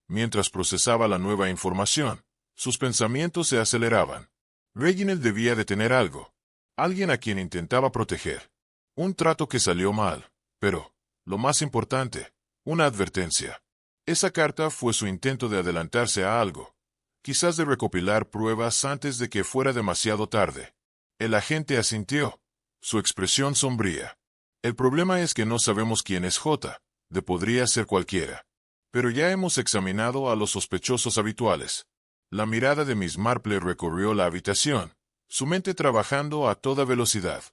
Mientras procesaba la nueva información, sus pensamientos se aceleraban. Reginald debía de tener algo, alguien a quien intentaba proteger. Un trato que salió mal, pero, lo más importante, una advertencia. Esa carta fue su intento de adelantarse a algo, quizás de recopilar pruebas antes de que fuera demasiado tarde. El agente asintió, su expresión sombría. El problema es que no sabemos quién es J. Podría ser cualquiera. Pero ya hemos examinado a los sospechosos habituales. La mirada de Miss Marple recorrió la habitación, su mente trabajando a toda velocidad.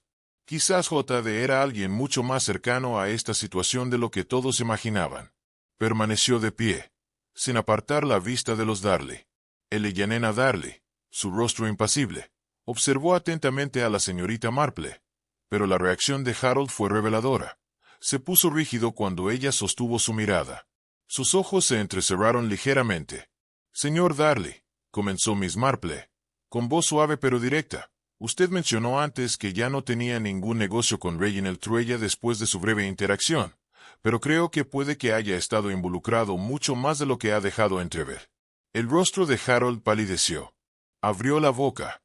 Quizás J.D. era alguien mucho más cercano a esta situación de lo que todos imaginaban. Permaneció de pie, sin apartar la vista de los Darley. Y nena Darley, su rostro impasible, observó atentamente a la señorita Marple, pero la reacción de Harold fue reveladora. Se puso rígido cuando ella sostuvo su mirada. Sus ojos se entrecerraron ligeramente. Señor Darley, comenzó Miss Marple, con voz suave pero directa. Usted mencionó antes que ya no tenía ningún negocio con Reginald Truella después de su breve interacción, pero creo que puede que haya estado involucrado mucho más de lo que ha dejado entrever. El rostro de Harold palideció. Abrió la boca,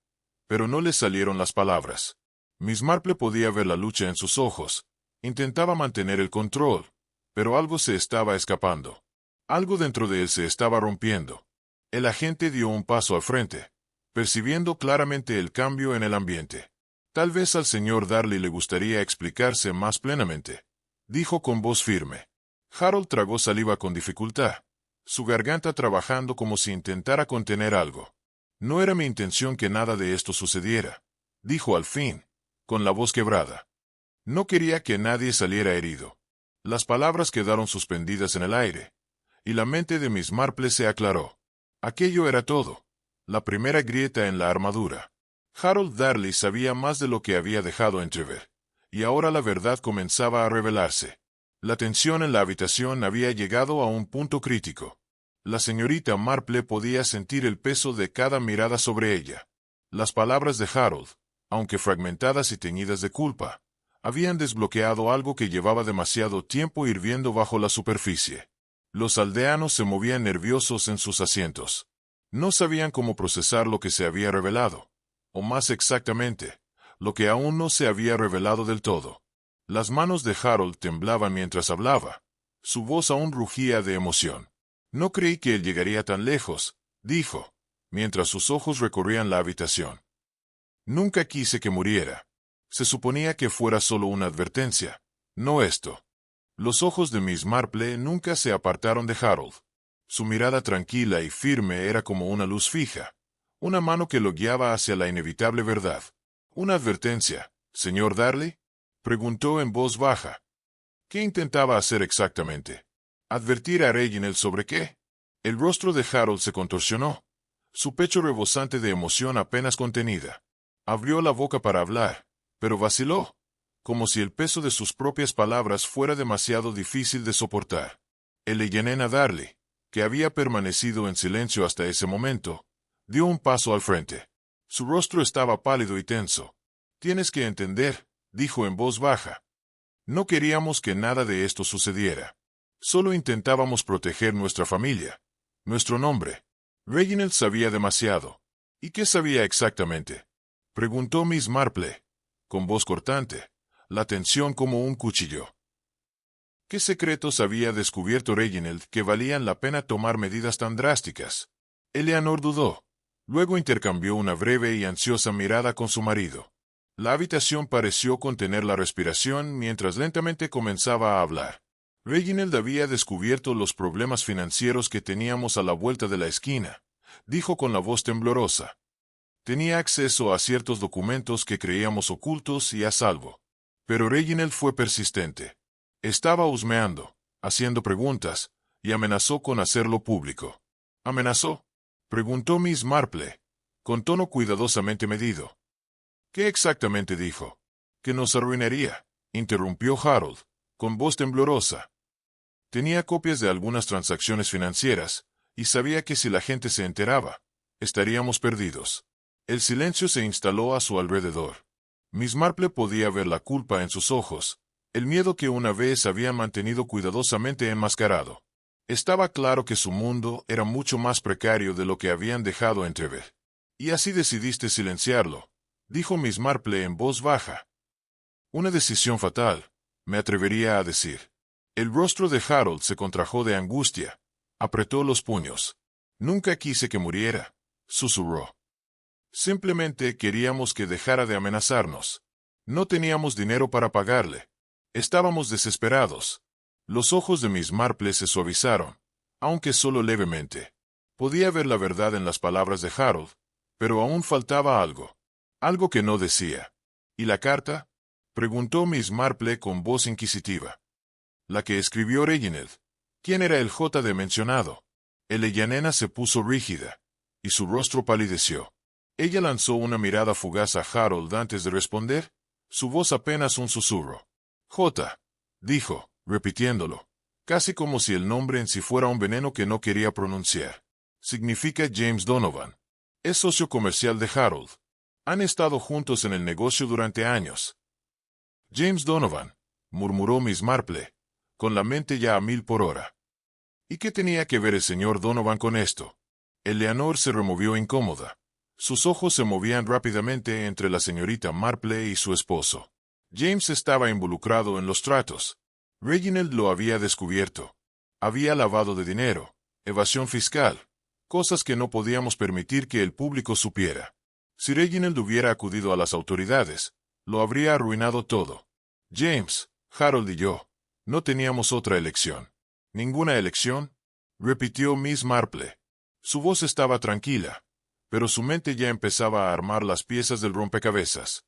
pero no le salieron las palabras. Miss Marple podía ver la lucha en sus ojos. Intentaba mantener el control, pero algo se estaba escapando. Algo dentro de él se estaba rompiendo. El agente dio un paso al frente, percibiendo claramente el cambio en el ambiente. Tal vez al señor Darley le gustaría explicarse más plenamente, dijo con voz firme. Harold tragó saliva con dificultad, su garganta trabajando como si intentara contener algo. No era mi intención que nada de esto sucediera, dijo al fin, con la voz quebrada. No quería que nadie saliera herido. Las palabras quedaron suspendidas en el aire, y la mente de Miss Marple se aclaró. Aquello era todo. La primera grieta en la armadura. Harold Darley sabía más de lo que había dejado entrever, y ahora la verdad comenzaba a revelarse. La tensión en la habitación había llegado a un punto crítico. La señorita Marple podía sentir el peso de cada mirada sobre ella. Las palabras de Harold, aunque fragmentadas y teñidas de culpa, habían desbloqueado algo que llevaba demasiado tiempo hirviendo bajo la superficie. Los aldeanos se movían nerviosos en sus asientos. No sabían cómo procesar lo que se había revelado, o más exactamente, lo que aún no se había revelado del todo. Las manos de Harold temblaban mientras hablaba. Su voz aún rugía de emoción. No creí que él llegaría tan lejos, dijo, mientras sus ojos recorrían la habitación. Nunca quise que muriera. Se suponía que fuera solo una advertencia, no esto. Los ojos de Miss Marple nunca se apartaron de Harold. Su mirada tranquila y firme era como una luz fija, una mano que lo guiaba hacia la inevitable verdad. ¿Una advertencia, señor Darley?, preguntó en voz baja. ¿Qué intentaba hacer exactamente? ¿Advertir a Reginald sobre qué? El rostro de Harold se contorsionó, su pecho rebosante de emoción apenas contenida. Abrió la boca para hablar, pero vaciló, como si el peso de sus propias palabras fuera demasiado difícil de soportar. Nena Darley, que había permanecido en silencio hasta ese momento, dio un paso al frente. Su rostro estaba pálido y tenso. Tienes que entender, dijo en voz baja. No queríamos que nada de esto sucediera. Solo intentábamos proteger nuestra familia, nuestro nombre. Reginald sabía demasiado. ¿Y qué sabía exactamente?, preguntó Miss Marple, con voz cortante, la tensión como un cuchillo. ¿Qué secretos había descubierto Reginald que valían la pena tomar medidas tan drásticas? Eleanor dudó. Luego intercambió una breve y ansiosa mirada con su marido. La habitación pareció contener la respiración mientras lentamente comenzaba a hablar. Reginald había descubierto los problemas financieros que teníamos a la vuelta de la esquina, dijo con la voz temblorosa. Tenía acceso a ciertos documentos que creíamos ocultos y a salvo. Pero Reginald fue persistente. Estaba husmeando, haciendo preguntas, y amenazó con hacerlo público. ¿Amenazó?, preguntó Miss Marple, con tono cuidadosamente medido. ¿Qué exactamente dijo? Que nos arruinaría, interrumpió Harold, con voz temblorosa. Tenía copias de algunas transacciones financieras, y sabía que si la gente se enteraba, estaríamos perdidos. El silencio se instaló a su alrededor. Miss Marple podía ver la culpa en sus ojos, el miedo que una vez habían mantenido cuidadosamente enmascarado. Estaba claro que su mundo era mucho más precario de lo que habían dejado entrever. Y así decidiste silenciarlo, dijo Miss Marple en voz baja. Una decisión fatal, me atrevería a decir. El rostro de Harold se contrajo de angustia. Apretó los puños. Nunca quise que muriera, susurró. Simplemente queríamos que dejara de amenazarnos. No teníamos dinero para pagarle. Estábamos desesperados. Los ojos de Miss Marple se suavizaron, aunque solo levemente. Podía ver la verdad en las palabras de Harold, pero aún faltaba algo. Algo que no decía. ¿Y la carta? Preguntó Miss Marple con voz inquisitiva. La que escribió Reginald. ¿Quién era el J.D. mencionado? Eleyanena se puso rígida, y su rostro palideció. Ella lanzó una mirada fugaz a Harold antes de responder, su voz apenas un susurro. J. dijo, repitiéndolo, casi como si el nombre en sí fuera un veneno que no quería pronunciar. Significa James Donovan. Es socio comercial de Harold. Han estado juntos en el negocio durante años. James Donovan, murmuró Miss Marple, con la mente ya a 1000 por hora. ¿Y qué tenía que ver el señor Donovan con esto? Eleanor se removió incómoda. Sus ojos se movían rápidamente entre la señorita Marple y su esposo. James estaba involucrado en los tratos. Reginald lo había descubierto. Había lavado de dinero, evasión fiscal, cosas que no podíamos permitir que el público supiera. Si Reginald hubiera acudido a las autoridades, lo habría arruinado todo. James, Harold y yo, no teníamos otra elección. ¿Ninguna elección? Repitió Miss Marple. Su voz estaba tranquila, pero su mente ya empezaba a armar las piezas del rompecabezas.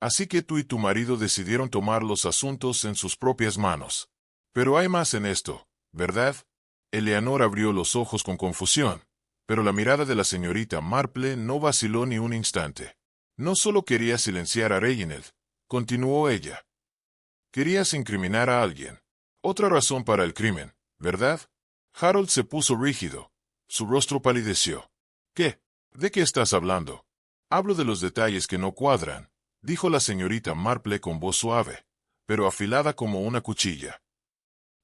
Así que tú y tu marido decidieron tomar los asuntos en sus propias manos. Pero hay más en esto, ¿verdad? Eleanor abrió los ojos con confusión, pero la mirada de la señorita Marple no vaciló ni un instante. No solo quería silenciar a Reginald, continuó ella. Querías incriminar a alguien. Otra razón para el crimen, ¿verdad? Harold se puso rígido. Su rostro palideció. ¿Qué? ¿De qué estás hablando? Hablo de los detalles que no cuadran, dijo la señorita Marple con voz suave, pero afilada como una cuchilla.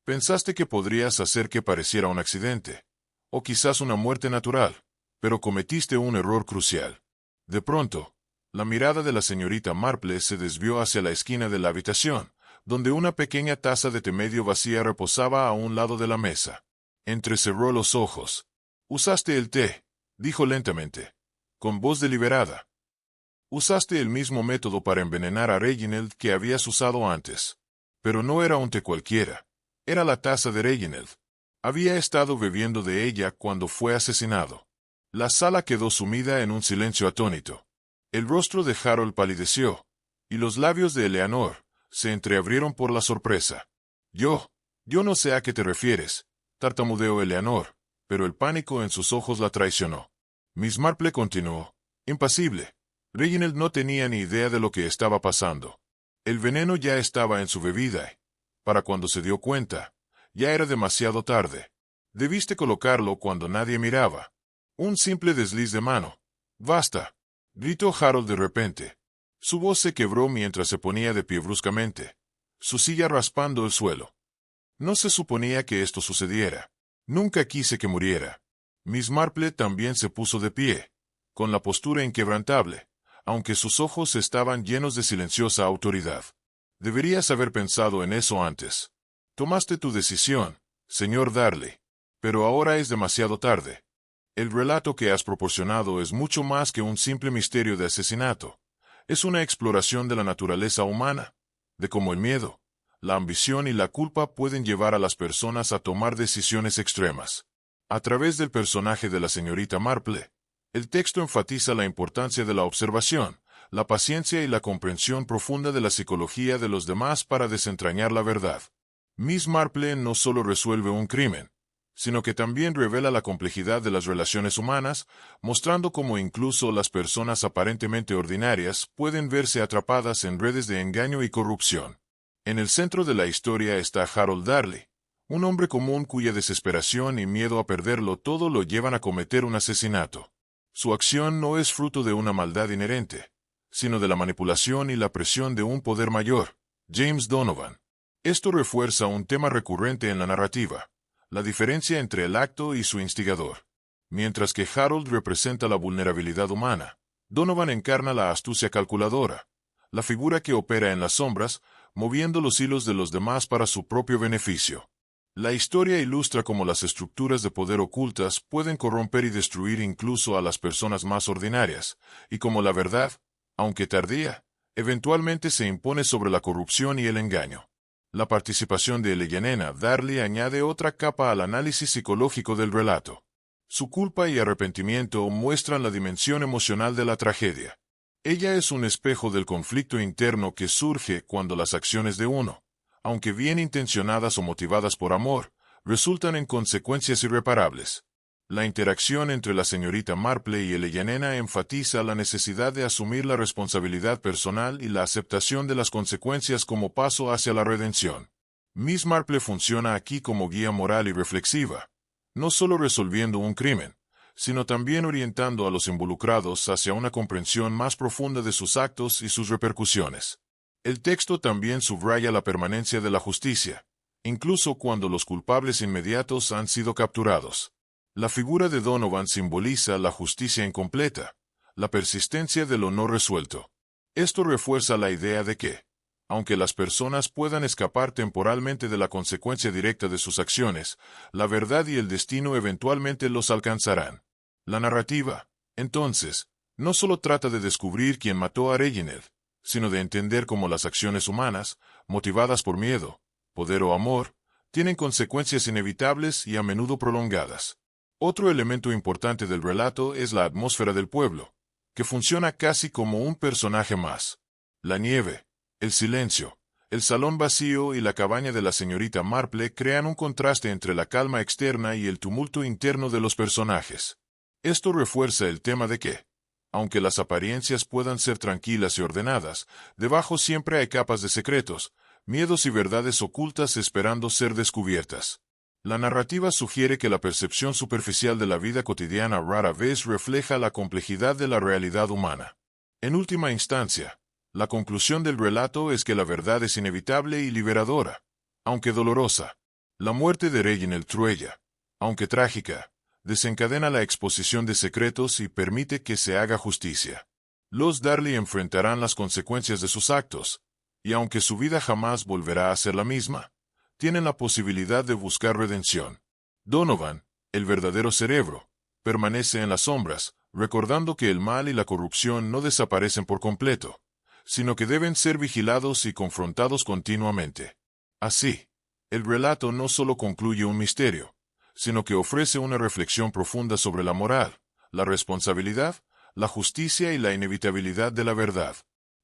Pensaste que podrías hacer que pareciera un accidente, o quizás una muerte natural, pero cometiste un error crucial. De pronto, la mirada de la señorita Marple se desvió hacia la esquina de la habitación, donde una pequeña taza de té medio vacía reposaba a un lado de la mesa. Entrecerró los ojos. Usaste el té, dijo lentamente, con voz deliberada. Usaste el mismo método para envenenar a Reginald que habías usado antes. Pero no era un té cualquiera. Era la taza de Reginald. Había estado bebiendo de ella cuando fue asesinado. La sala quedó sumida en un silencio atónito. El rostro de Harold palideció, y los labios de Eleanor se entreabrieron por la sorpresa. Yo no sé a qué te refieres, tartamudeó Eleanor, pero el pánico en sus ojos la traicionó. Miss Marple continuó, impasible. Reginald no tenía ni idea de lo que estaba pasando. El veneno ya estaba en su bebida y, para cuando se dio cuenta, ya era demasiado tarde. Debiste colocarlo cuando nadie miraba. Un simple desliz de mano. Basta, gritó Harold de repente. Su voz se quebró mientras se ponía de pie bruscamente, su silla raspando el suelo. No se suponía que esto sucediera. Nunca quise que muriera. Miss Marple también se puso de pie, con la postura inquebrantable, aunque sus ojos estaban llenos de silenciosa autoridad. Deberías haber pensado en eso antes. Tomaste tu decisión, señor Darley, pero ahora es demasiado tarde. El relato que has proporcionado es mucho más que un simple misterio de asesinato. Es una exploración de la naturaleza humana, de cómo el miedo, la ambición y la culpa pueden llevar a las personas a tomar decisiones extremas. A través del personaje de la señorita Marple, el texto enfatiza la importancia de la observación, la paciencia y la comprensión profunda de la psicología de los demás para desentrañar la verdad. Miss Marple no solo resuelve un crimen, sino que también revela la complejidad de las relaciones humanas, mostrando cómo incluso las personas aparentemente ordinarias pueden verse atrapadas en redes de engaño y corrupción. En el centro de la historia está Harold Darley, un hombre común cuya desesperación y miedo a perderlo todo lo llevan a cometer un asesinato. Su acción no es fruto de una maldad inherente, sino de la manipulación y la presión de un poder mayor, James Donovan. Esto refuerza un tema recurrente en la narrativa, la diferencia entre el acto y su instigador. Mientras que Harold representa la vulnerabilidad humana, Donovan encarna la astucia calculadora, la figura que opera en las sombras, moviendo los hilos de los demás para su propio beneficio. La historia ilustra cómo las estructuras de poder ocultas pueden corromper y destruir incluso a las personas más ordinarias, y cómo la verdad, aunque tardía, eventualmente se impone sobre la corrupción y el engaño. La participación de Eleyanena Darley añade otra capa al análisis psicológico del relato. Su culpa y arrepentimiento muestran la dimensión emocional de la tragedia. Ella es un espejo del conflicto interno que surge cuando las acciones de uno, aunque bien intencionadas o motivadas por amor, resultan en consecuencias irreparables. La interacción entre la señorita Marple y Eleyanena enfatiza la necesidad de asumir la responsabilidad personal y la aceptación de las consecuencias como paso hacia la redención. Miss Marple funciona aquí como guía moral y reflexiva, no solo resolviendo un crimen, sino también orientando a los involucrados hacia una comprensión más profunda de sus actos y sus repercusiones. El texto también subraya la permanencia de la justicia, incluso cuando los culpables inmediatos han sido capturados. La figura de Donovan simboliza la justicia incompleta, la persistencia de lo no resuelto. Esto refuerza la idea de que, aunque las personas puedan escapar temporalmente de la consecuencia directa de sus acciones, la verdad y el destino eventualmente los alcanzarán. La narrativa, entonces, no solo trata de descubrir quién mató a Reginald, sino de entender cómo las acciones humanas, motivadas por miedo, poder o amor, tienen consecuencias inevitables y a menudo prolongadas. Otro elemento importante del relato es la atmósfera del pueblo, que funciona casi como un personaje más. La nieve, el silencio, el salón vacío y la cabaña de la señorita Marple crean un contraste entre la calma externa y el tumulto interno de los personajes. Esto refuerza el tema de que, aunque las apariencias puedan ser tranquilas y ordenadas, debajo siempre hay capas de secretos, miedos y verdades ocultas esperando ser descubiertas. La narrativa sugiere que la percepción superficial de la vida cotidiana rara vez refleja la complejidad de la realidad humana. En última instancia, la conclusión del relato es que la verdad es inevitable y liberadora, aunque dolorosa. La muerte de Reginald Truella, aunque trágica, desencadena la exposición de secretos y permite que se haga justicia. Los Darley enfrentarán las consecuencias de sus actos, y aunque su vida jamás volverá a ser la misma, tienen la posibilidad de buscar redención. Donovan, el verdadero cerebro, permanece en las sombras, recordando que el mal y la corrupción no desaparecen por completo, sino que deben ser vigilados y confrontados continuamente. Así, el relato no solo concluye un misterio, sino que ofrece una reflexión profunda sobre la moral, la responsabilidad, la justicia y la inevitabilidad de la verdad.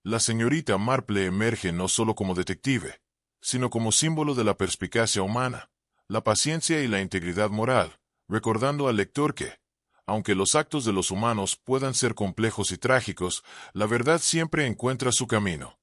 La señorita Marple emerge no solo como detective, sino como símbolo de la perspicacia humana, la paciencia y la integridad moral, recordando al lector que, aunque los actos de los humanos puedan ser complejos y trágicos, la verdad siempre encuentra su camino.